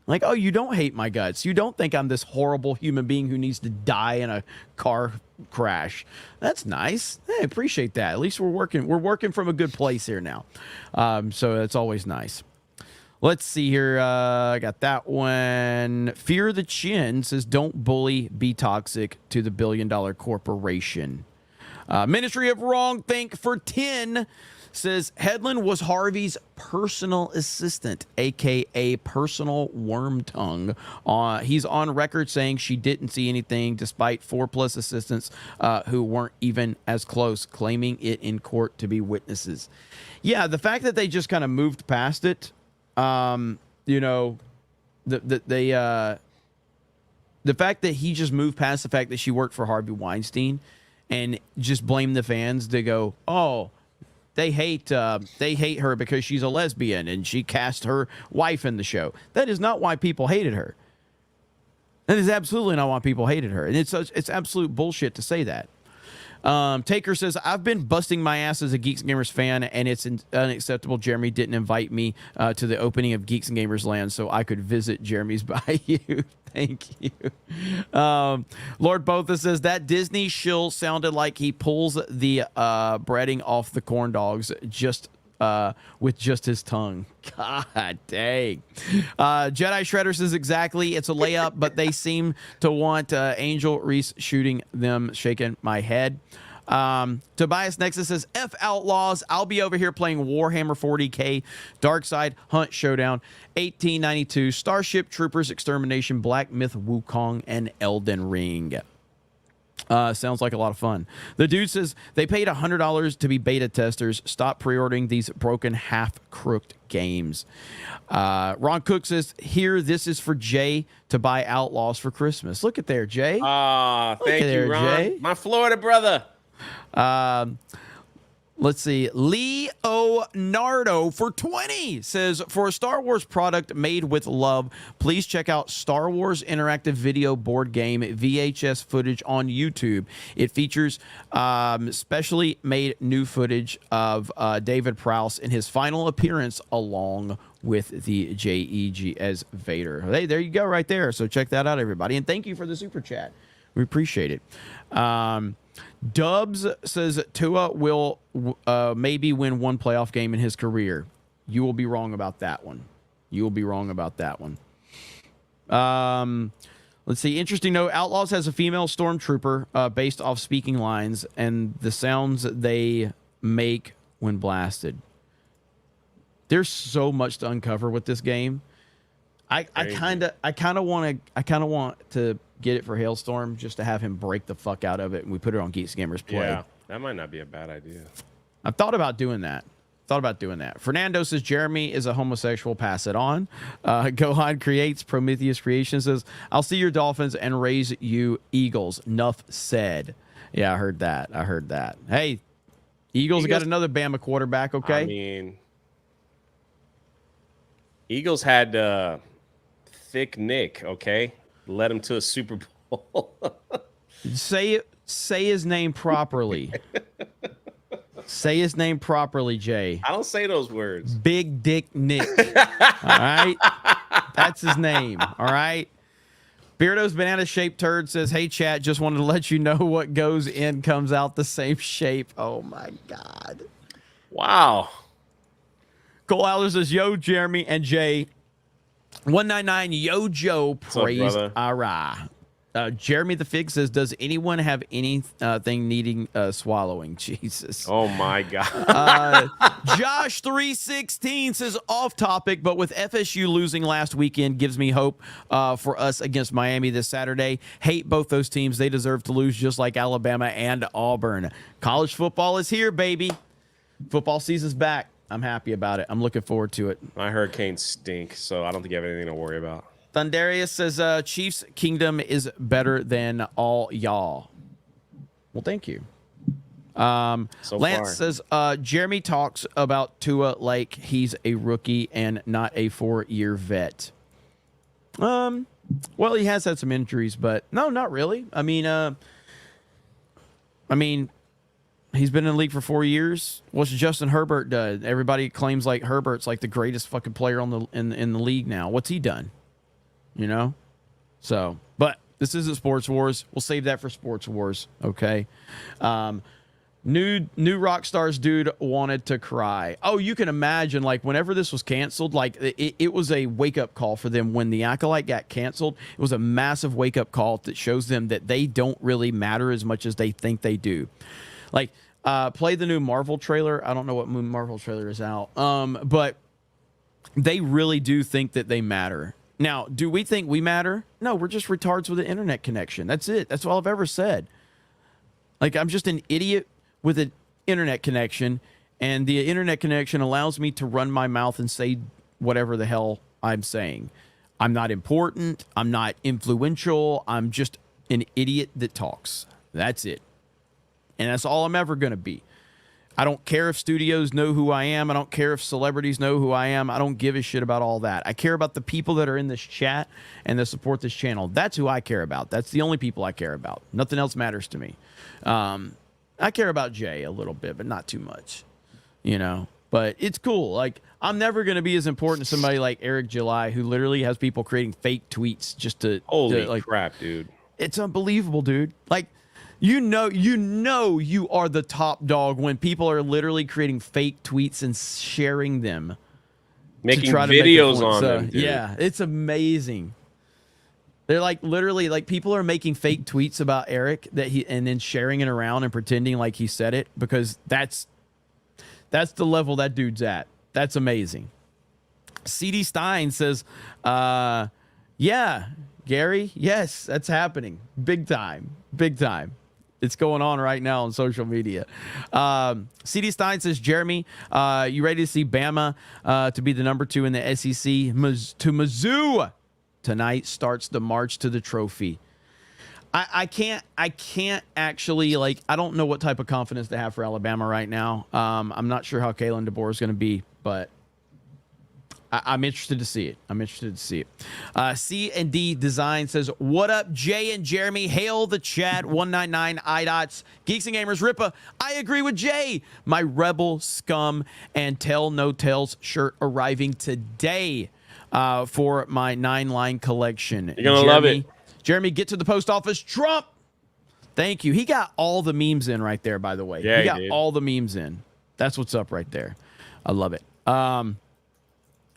Like, oh, you don't hate my guts. You don't think I'm this horrible human being who needs to die in a car crash. That's nice. Hey, I appreciate that. At least we're working from a good place here now. So that's always nice. Let's see here. I got that one. Fear the Chin says, don't bully, be toxic to the $1 billion corporation. Ministry of Wrong Think for 10 says, Headland was Harvey's personal assistant, a.k.a. personal worm tongue. He's on record saying she didn't see anything despite 4+ assistants who weren't even as close, claiming it in court to be witnesses. Yeah, the fact that they just kind of moved past it, you know, the fact that he just moved past the fact that she worked for Harvey Weinstein and just blamed the fans to go, oh, they hate her because she's a lesbian and she cast her wife in the show. That is not why people hated her. That is absolutely not why people hated her. And it's absolute bullshit to say that. Taker says, I've been busting my ass as a Geeks Gamers fan, and it's unacceptable Jeremy didn't invite me to the opening of Geeks and Gamers Land so I could visit Jeremy's Bayou. Thank you. Lord Botha says, that Disney shill sounded like he pulls the breading off the corn dogs with just his tongue. God dang. Jedi Shredder says, exactly. It's a layup, but they seem to want Angel Reese shooting them, shaking my head. Tobias Nexus says, F Outlaws. I'll be over here playing Warhammer 40K, Darkside, Hunt Showdown, 1892, Starship Troopers, Extermination, Black Myth, Wukong, and Elden Ring. Sounds like a lot of fun. The dude says they paid $100 to be beta testers. Stop pre-ordering these broken, half-crooked games. Ron Cook says, here, this is for Jay to buy Outlaws for Christmas. Look at there, Jay. Thank you, Ron. Jay. My Florida brother. Let's see. Leonardo for 20 says, for a Star Wars product made with love, please check out Star Wars Interactive Video Board Game VHS footage on YouTube. It features specially made new footage of David Prowse in his final appearance along with the JEG as Vader. Hey, there you go right there. So check that out, everybody. And thank you for the super chat. We appreciate it. Dubs says Tua will maybe win one playoff game in his career. You will be wrong about that one. Let's see. Interesting note. Outlaws has a female stormtrooper based off speaking lines and the sounds they make when blasted. There's so much to uncover with this game. I kind of want to get it for Hailstorm just to have him break the fuck out of it and we put it on Geeks Gamers Play. Yeah, that might not be a bad idea. I've thought about doing that. Thought about doing that. Fernando says Jeremy is a homosexual. Pass it on. Gohan creates. Prometheus Creation says, I'll see your Dolphins and raise you Eagles. Nuff said. Yeah, I heard that. Hey, Eagles got another Bama quarterback, okay? I mean, Eagles had thick Nick, okay? Led him to a Super Bowl. Say his name properly. Say his name properly, Jay. I don't say those words. Big Dick Nick. All right? That's his name. All right? Beardo's banana-shaped turd says, hey, chat, just wanted to let you know what goes in comes out the same shape. Oh, my God. Wow. Cole Alder says, yo, Jeremy and Jay. 199, yo, Joe, praised Ara. Jeremy the Fig says, does anyone have anything needing swallowing? Jesus. Oh, my God. Josh 316 says, off topic, but with FSU losing last weekend gives me hope for us against Miami this Saturday. Hate both those teams. They deserve to lose just like Alabama and Auburn. College football is here, baby. Football season's back. I'm happy about it. I'm looking forward to it. My Hurricanes stink, so I don't think you have anything to worry about. Thundarius says, Chiefs Kingdom is better than all y'all. Well, thank you. Lance says, Jeremy talks about Tua like he's a rookie and not a 4-year vet. Well, he has had some injuries, but no, not really. I mean, he's been in the league for 4 years. What's Justin Herbert done? Everybody claims like Herbert's like the greatest fucking player in the league now. What's he done? You know? So, but this isn't Sports Wars. We'll save that for Sports Wars, okay? New Rockstars dude wanted to cry. Oh, you can imagine, like, whenever this was canceled, like, it was a wake-up call for them. When the Acolyte got canceled, it was a massive wake-up call that shows them that they don't really matter as much as they think they do. Like, play the new Marvel trailer. I don't know what Marvel trailer is out. But they really do think that they matter. Now, do we think we matter? No, we're just retards with an internet connection. That's it. That's all I've ever said. Like, I'm just an idiot with an internet connection, and the internet connection allows me to run my mouth and say whatever the hell I'm saying. I'm not important. I'm not influential. I'm just an idiot that talks. That's it. And that's all I'm ever going to be. I don't care if studios know who I am. I don't care if celebrities know who I am. I don't give a shit about all that. I care about the people that are in this chat and that support this channel. That's who I care about. That's the only people I care about. Nothing else matters to me. I care about Jay a little bit, but not too much, you know. But it's cool. Like, I'm never going to be as important as somebody like Eric July, who literally has people creating fake tweets just to... Holy crap, dude. It's unbelievable, dude. Like... You know you are the top dog when people are literally creating fake tweets and sharing them. Making videos on them, dude. Yeah, it's amazing. They're like literally like people are making fake tweets about Eric and then sharing it around and pretending like he said it, because that's the level that dude's at. That's amazing. CD Stein says, yeah, Gary, yes, that's happening. Big time. Big time. It's going on right now on social media. CD Stein says, Jeremy, you ready to see Bama to be the number 2 in the SEC to Mizzou? Tonight starts the march to the trophy. I can't actually, like, I don't know what type of confidence to have for Alabama right now. I'm not sure how Kalen DeBoer is going to be, but I'm interested to see it. C&D Design says, what up, Jay and Jeremy? Hail the chat. 199 IDOTS. Geeks and Gamers. Rippa, I agree with Jay. My Rebel Scum and Tell No Tales shirt arriving today for my 9-line collection. You're going to love it. Jeremy, get to the post office. Trump. Thank you. He got all the memes in right there, by the way. Yeah, he got all the memes in. That's what's up right there. I love it.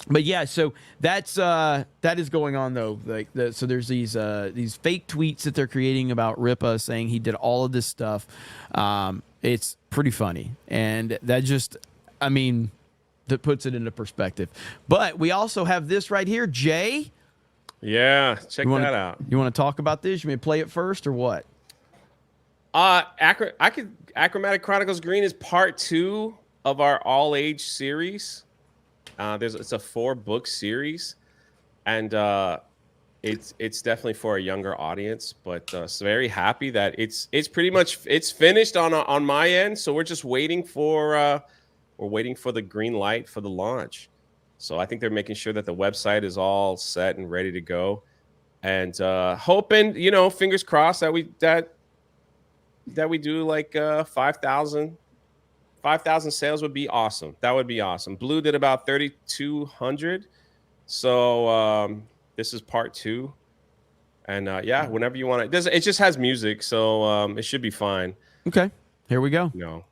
But yeah, so that is going on though. Like so there's these fake tweets that they're creating about Ripa saying he did all of this stuff. It's pretty funny, and that just, I mean, that puts it into perspective. But we also have this right here, Jay. Yeah, check that out. You want to talk about this? You may play it first or what? Achromatic Chronicles Green is part 2 of our all age series. It's a 4-book series, and it's definitely for a younger audience. But so very happy that it's pretty much it's finished on my end. So we're just waiting for the green light for the launch. So I think they're making sure that the website is all set and ready to go, and hoping, fingers crossed that we do like 5,000 sales would be awesome. That would be awesome. Blue did about 3,200. So this is part 2. And yeah, whenever you want it just has music, so it should be fine. Okay, here we go. No.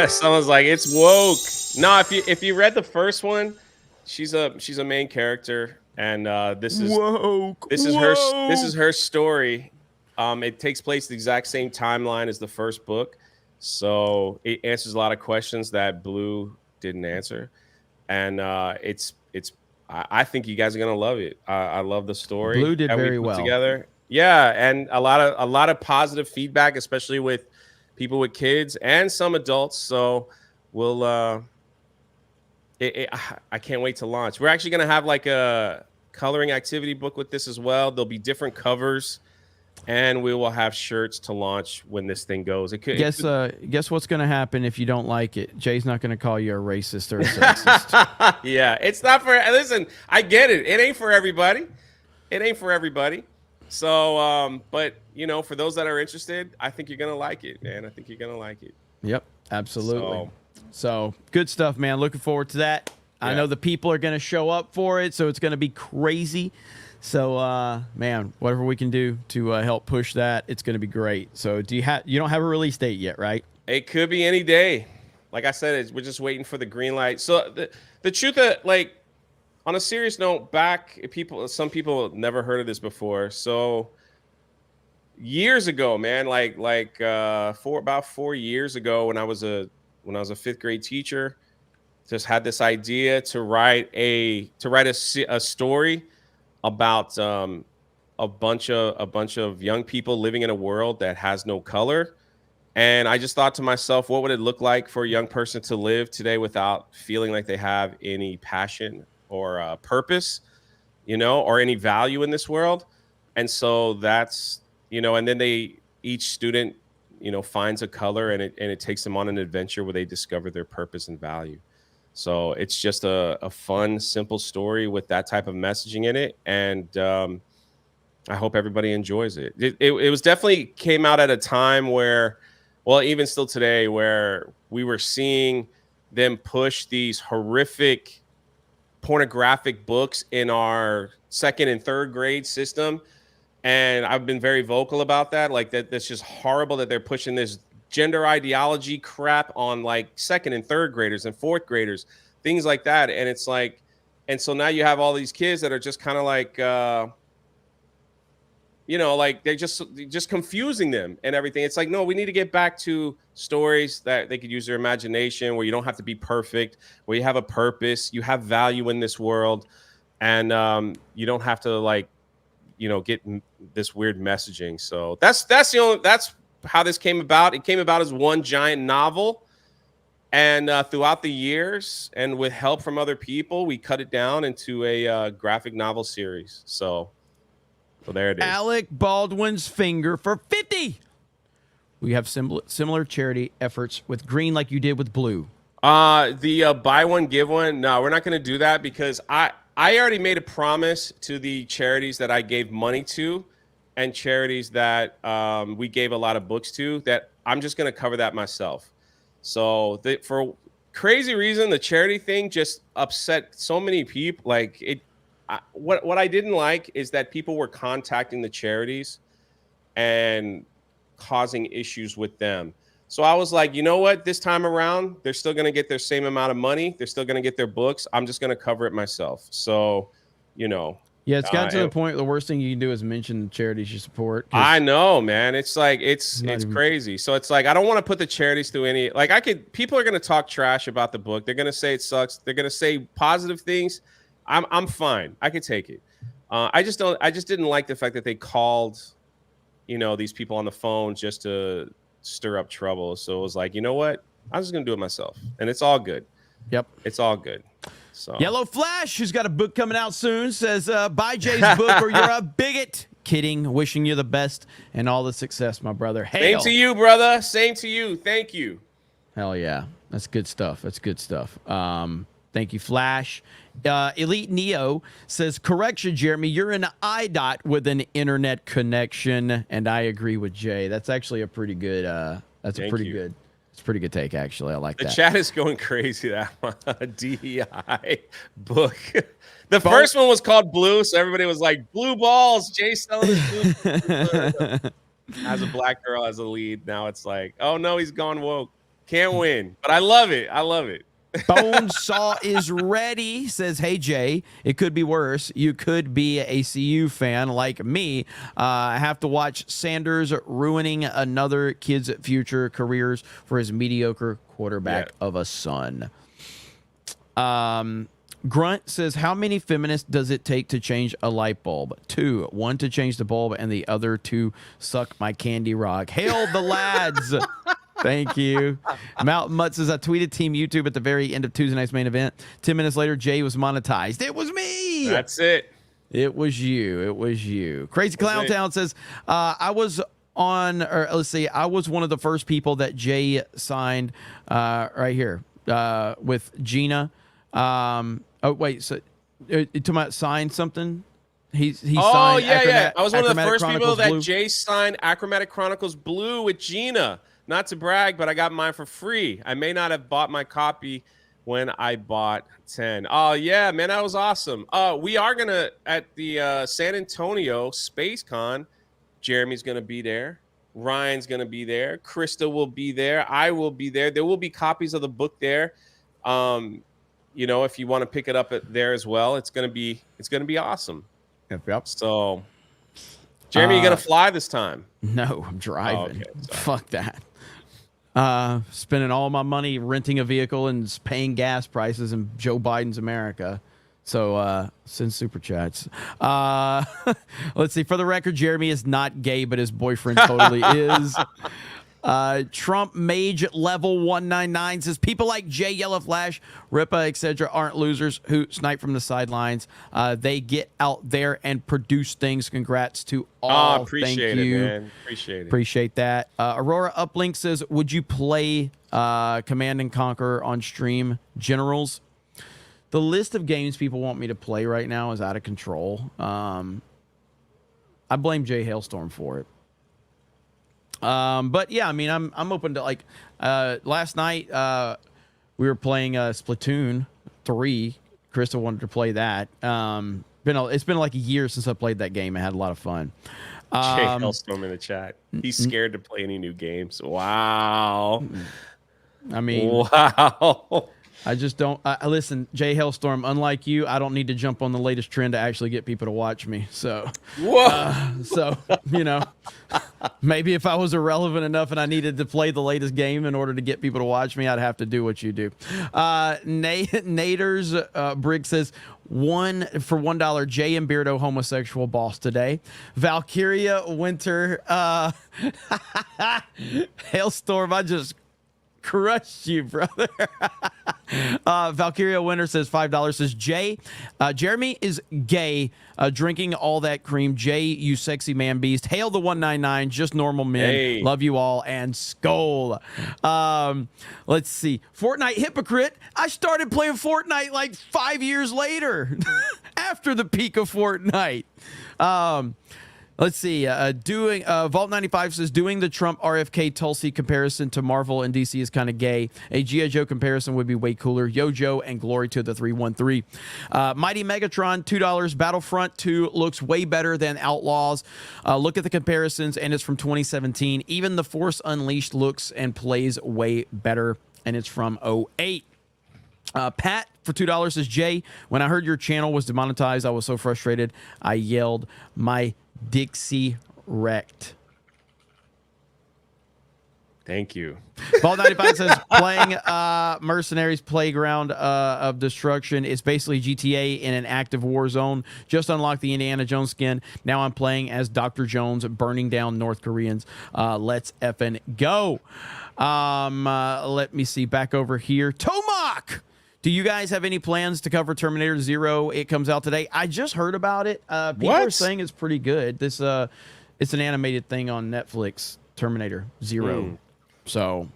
Someone's like, it's woke. No, if you read the first one, she's a main character, and this is woke. This is her story. It takes place the exact same timeline as the first book, so it answers a lot of questions that Blue didn't answer, and I think you guys are gonna love it. I love the story. Blue did that we very put well together. Yeah, and a lot of positive feedback, especially with people with kids and some adults. So we'll I can't wait to launch. We're actually gonna have like a coloring activity book with this as well. There'll be different covers, and we will have shirts to launch when this thing goes. Guess what's gonna happen if you don't like it? Jay's not gonna call you a racist or a sexist. Yeah, it's not for. Listen, I get it. It ain't for everybody. So, but for those that are interested, I think you're gonna like it, man. I think you're gonna like it. Yep, absolutely. So good stuff, man. Looking forward to that. Yeah. I know the people are gonna show up for it, so it's gonna be crazy. So, man, whatever we can do to help push that, it's gonna be great. So, you don't have a release date yet, right? It could be any day. Like I said, we're just waiting for the green light. So the truth of, like, on a serious note, some people never heard of this before. So years ago, man, about 4 years ago, when I was a 5th grade teacher, just had this idea to write a story about a bunch of young people living in a world that has no color. And I just thought to myself, what would it look like for a young person to live today without feeling like they have any passion or purpose, or any value in this world? And so that's, and then each student, finds a color, and it takes them on an adventure where they discover their purpose and value. So it's just a fun, simple story with that type of messaging in it. And I hope everybody enjoys it. It was definitely came out at a time where, well, even still today, where we were seeing them push these horrific pornographic books in our 2nd and 3rd grade system. And I've been very vocal about that. Like, that's just horrible that they're pushing this gender ideology crap on like 2nd and 3rd graders and 4th graders, things like that. And it's like, and so now you have all these kids that are just kind of like, like they're just confusing them and everything. It's like, no, we need to get back to stories that they could use their imagination, where you don't have to be perfect, where you have a purpose, you have value in this world, and you don't have to get this weird messaging. So that's how this came about. It came about as one giant novel, and throughout the years, and with help from other people, we cut it down into a graphic novel series. So there it is. Alec Baldwin's finger for 50. We have similar charity efforts with green like you did with blue. The buy one, give one. No, we're not going to do that, because I already made a promise to the charities that I gave money to, and charities that we gave a lot of books to, that I'm just going to cover that myself. So for crazy reason, the charity thing just upset so many people. Like, what I didn't like is that people were contacting the charities and causing issues with them. So I was like, you know what? This time around, they're still going to get their same amount of money. They're still going to get their books. I'm just going to cover it myself. So, you know. Yeah, it's gotten to the point the worst thing you can do is mention the charities you support. I know, man. It's like it's crazy. So it's like I don't want to put the charities through any people are going to talk trash about the book. They're going to say it sucks. They're going to say positive things. I'm fine. I could take it. I just didn't like the fact that they called, you know, these people on the phone just to stir up trouble. So it was like, you know what? I'm just gonna do it myself, and it's all good. Yep, it's all good. So Yellow Flash, who's got a book coming out soon, says buy Jay's book or you're a bigot. Kidding. Wishing you the best and all the success, my brother. Hail. Same to you, brother. Same to you. Thank you. Hell yeah, that's good stuff. That's good stuff. Thank you, Flash. Elite Neo says, correction, Jeremy, you're an IDOT with an internet connection, and I agree with Jay. That's actually a pretty good. It's a pretty good take, actually. I like that. The chat is going crazy. That DEI book. The first one was called Blue, so everybody was like, blue balls. Jay selling his blue. As a black girl as a lead, now it's like, oh no, he's gone woke. Can't win, but I love it. I love it. Bonesaw is ready, says, hey, Jay, it could be worse. You could be a CU fan like me. Have to watch Sanders ruining another kid's future careers for his mediocre quarterback of a son. Grunt says, how many feminists does it take to change a light bulb? 2. 1 to change the bulb and the other 2 suck my candy rock. Hail the lads. Thank you. Mountain Mutt says, I tweeted Team YouTube at the very end of Tuesday night's main event. 10 minutes later, Jay was monetized. It was me. That's it. It was you. It was you. Crazy Clown Town says, I was one of the first people that Jay signed right here with Gina. Oh, wait. So you talking about signed something? He signed yeah. I was one of the first Chronicles people that Blue. Jay signed Achromatic Chronicles Blue with Gina. Not to brag, but I got mine for free. I may not have bought my copy when I bought 10. Oh, yeah, man, that was awesome. We are going to, at the San Antonio Space Con, Jeremy's going to be there. Ryan's going to be there. Krista will be there. I will be there. There will be copies of the book there. You know, if you want to pick it up there as well, it's going to be awesome. Yep. So, Jeremy, you going to fly this time? No, I'm driving. Oh, okay. Fuck that. Spending all my money renting a vehicle and paying gas prices in Joe Biden's America. So send super chats. Let's see. For the record, Jeremy is not gay, but his boyfriend totally is. Trump Mage level 199 says people like Jay, Yellow Flash, Ripa, etc. aren't losers who snipe from the sidelines. They get out there and produce things. Congrats to all. Appreciate it, man. Appreciate that. Aurora Uplink says, would you play Command and Conquer on stream? Generals. The list of games people want me to play right now is out of control. I blame Jay Hailstorm for it. But yeah, I mean, I'm open to like, last night, we were playing, Splatoon 3. Krista wanted to play that. It's been like a year since I played that game. I had a lot of fun. Jay Hailstorm in the chat. He's scared to play any new games. Wow. I mean, wow. I just don't. Listen, Jay Hailstorm, unlike you, I don't need to jump on the latest trend to actually get people to watch me. So, you know, maybe if I was irrelevant enough and I needed to play the latest game in order to get people to watch me, I'd have to do what you do. Naders Briggs says, $1 Jay and Beardo homosexual boss today. Valkyria Winter Hailstorm, I just crushed you, brother. Valkyria Winter says $5. Says Jay, Jeremy is gay, drinking all that cream. Jay, you sexy man beast. Hail the 199, just normal men. Hey. Love you all and skull. Let's see. Fortnite hypocrite. I started playing Fortnite like 5 years later, after the peak of Fortnite. Let's see. Doing Vault 95 says doing the Trump RFK Tulsi comparison to Marvel and DC is kind of gay. A G.I. Joe comparison would be way cooler. Yo Joe and glory to the 313. Mighty Megatron $2. Battlefront 2 looks way better than Outlaws. Look at the comparisons, and it's from 2017. Even The Force Unleashed looks and plays way better, and it's from 08. Pat for $2 says, Jay, when I heard your channel was demonetized, I was so frustrated. I yelled, my Dixie wrecked. Thank you. Ball 95 says playing Mercenaries Playground of Destruction. It's basically GTA in an active war zone. Just unlocked the Indiana Jones skin. Now I'm playing as Dr. Jones burning down North Koreans. Let's effing go. Let me see. Back over here. Tomac! Do you guys have any plans to cover Terminator Zero? It comes out today. I just heard about it. People are saying it's pretty good. It's an animated thing on Netflix, Terminator Zero. So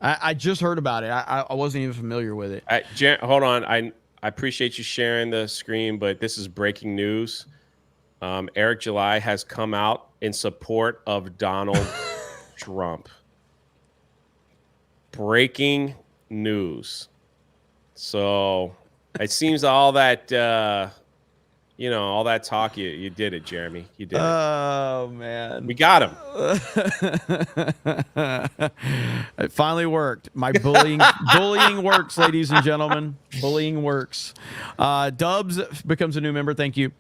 I just heard about it. I wasn't even familiar with it. Hold on. I appreciate you sharing the screen, but this is breaking news. Eric July has come out in support of Donald Trump. Breaking news. So it seems all that, all that talk, you did it, Jeremy. You did it. Oh, man. We got him. It finally worked. My bullying works, ladies and gentlemen. Bullying works. Dubs becomes a new member. Thank you.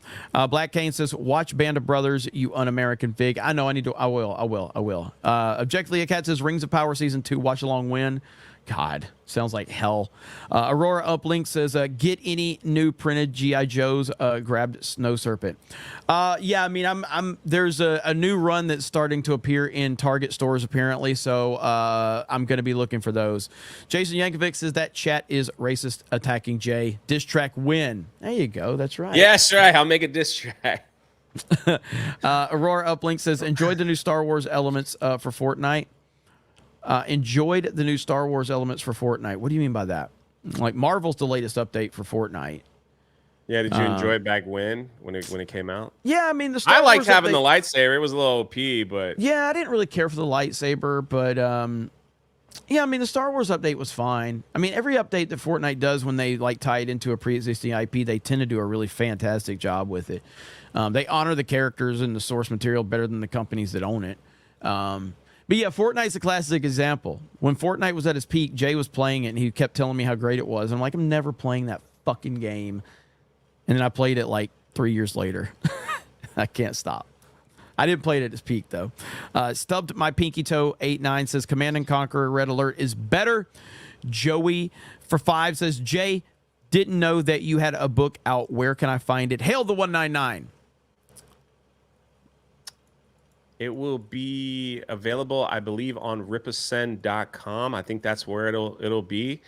Black Kane says, watch Band of Brothers, you un-American fig. I know I need to. I will. Objectively, a cat says, Rings of Power Season 2, watch along win. God, sounds like hell. Aurora Uplink says, get any new printed G.I. Joes, grabbed Snow Serpent. Yeah, I mean, there's a new run that's starting to appear in Target stores, apparently, so I'm going to be looking for those. Jason Yankovic says, that chat is racist attacking Jay. Diss track win. There you go, that's right. Yeah, that's right. I'll make a diss track. Aurora Uplink says, enjoyed the new Star Wars elements for Fortnite. Enjoyed the new Star Wars elements for Fortnite. What do you mean by that? Like, Marvel's the latest update for Fortnite. Yeah, did you enjoy it back when it came out? Yeah, I mean, the Star Wars liked having the lightsaber. It was a little OP, but yeah, I didn't really care for the lightsaber, but yeah, I mean, the Star Wars update was fine. I mean, every update that Fortnite does when they like tie it into a pre-existing IP, they tend to do a really fantastic job with it. They honor the characters and the source material better than the companies that own it. But yeah, Fortnite's a classic example. When Fortnite was at its peak, Jay was playing it, and he kept telling me how great it was. I'm like, I'm never playing that fucking game. And then I played it like 3 years later. I can't stop. I didn't play it at its peak, though. Stubbed My Pinky Toe 89 says, Command & Conquer Red Alert is better. Joey for 5 says, Jay, didn't know that you had a book out. Where can I find it? Hail the 199. it will be available, I believe, on ripascend.com. I think that's where it'll be.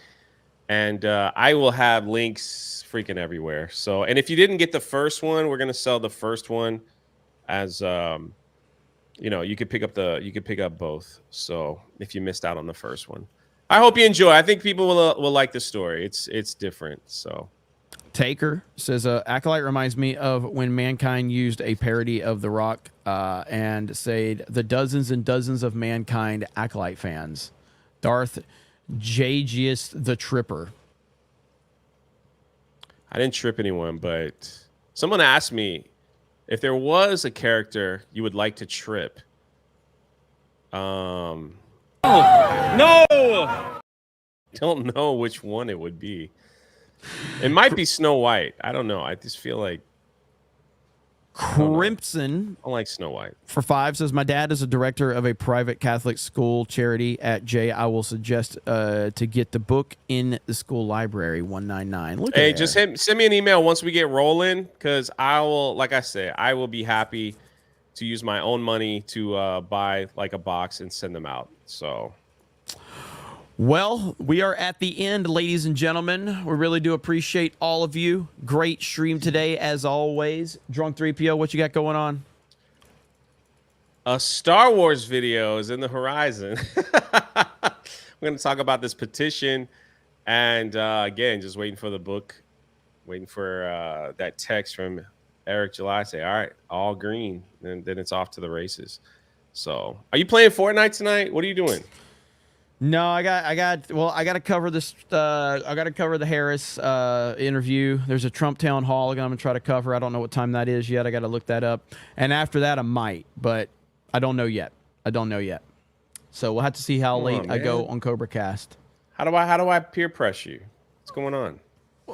And I will have links freaking everywhere. So, and if you didn't get the first one, we're going to sell the first one as, you know, you could pick up both. So if you missed out on the first one, I hope you enjoy. I think people will like the story. It's different. So Taker says, Acolyte reminds me of when Mankind used a parody of The Rock and said the dozens and dozens of Mankind Acolyte fans. Darth Jagius the Tripper. I didn't trip anyone, but someone asked me if there was a character you would like to trip. No! Don't know which one it would be. It might be Snow White. I don't know. I just feel like Crimson. I like Snow White. For 5 says, my dad is a director of a private Catholic school charity at J. I will suggest to get the book in the school library. 199. Look hey, at just send me an email once we get rolling, because I will, like I said, I will be happy to use my own money to buy like a box and send them out. So. Well, we are at the end, ladies and gentlemen. We really do appreciate all of you. Great stream today, as always. Drunk 3PO, what you got going on? A Star Wars video is in the horizon. We're going to talk about this petition. And again, just waiting for the book, waiting for that text from Eric July say, all right, all green. And then it's off to the races. So are you playing Fortnite tonight? What are you doing? No, I got to cover this. I got to cover the Harris interview. There's a Trump town hall I'm gonna try to cover. I don't know what time that is yet. I got to look that up. And after that, I might, but I don't know yet. So we'll have to see how late I go on Cobra Cast. How do I peer press you? What's going on?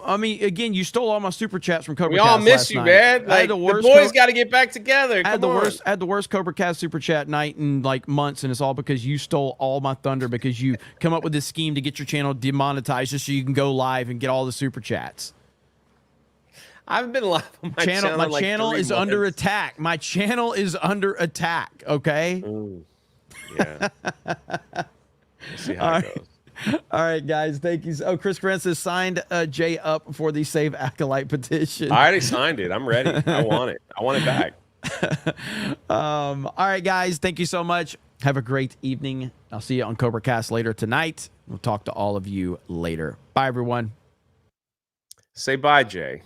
I mean, again, you stole all my super chats from Cobra We Cast. all miss last you, night. man. Like, the boys got to get back together. I had the worst Cobra Cast super chat night in like months, and it's all because you stole all my thunder because you come up with this scheme to get your channel demonetized just so you can go live and get all the super chats. I haven't been live on my channel. My channel is under attack. My channel is under attack. Okay. Ooh. Yeah. We'll see how it goes. All right, guys. Thank you. Oh, Chris Francis signed Jay up for the Save Acolyte petition. I already signed it. I'm ready. I want it. I want it back. All right, guys. Thank you so much. Have a great evening. I'll see you on Cobra Cast later tonight. We'll talk to all of you later. Bye, everyone. Say bye, Jay.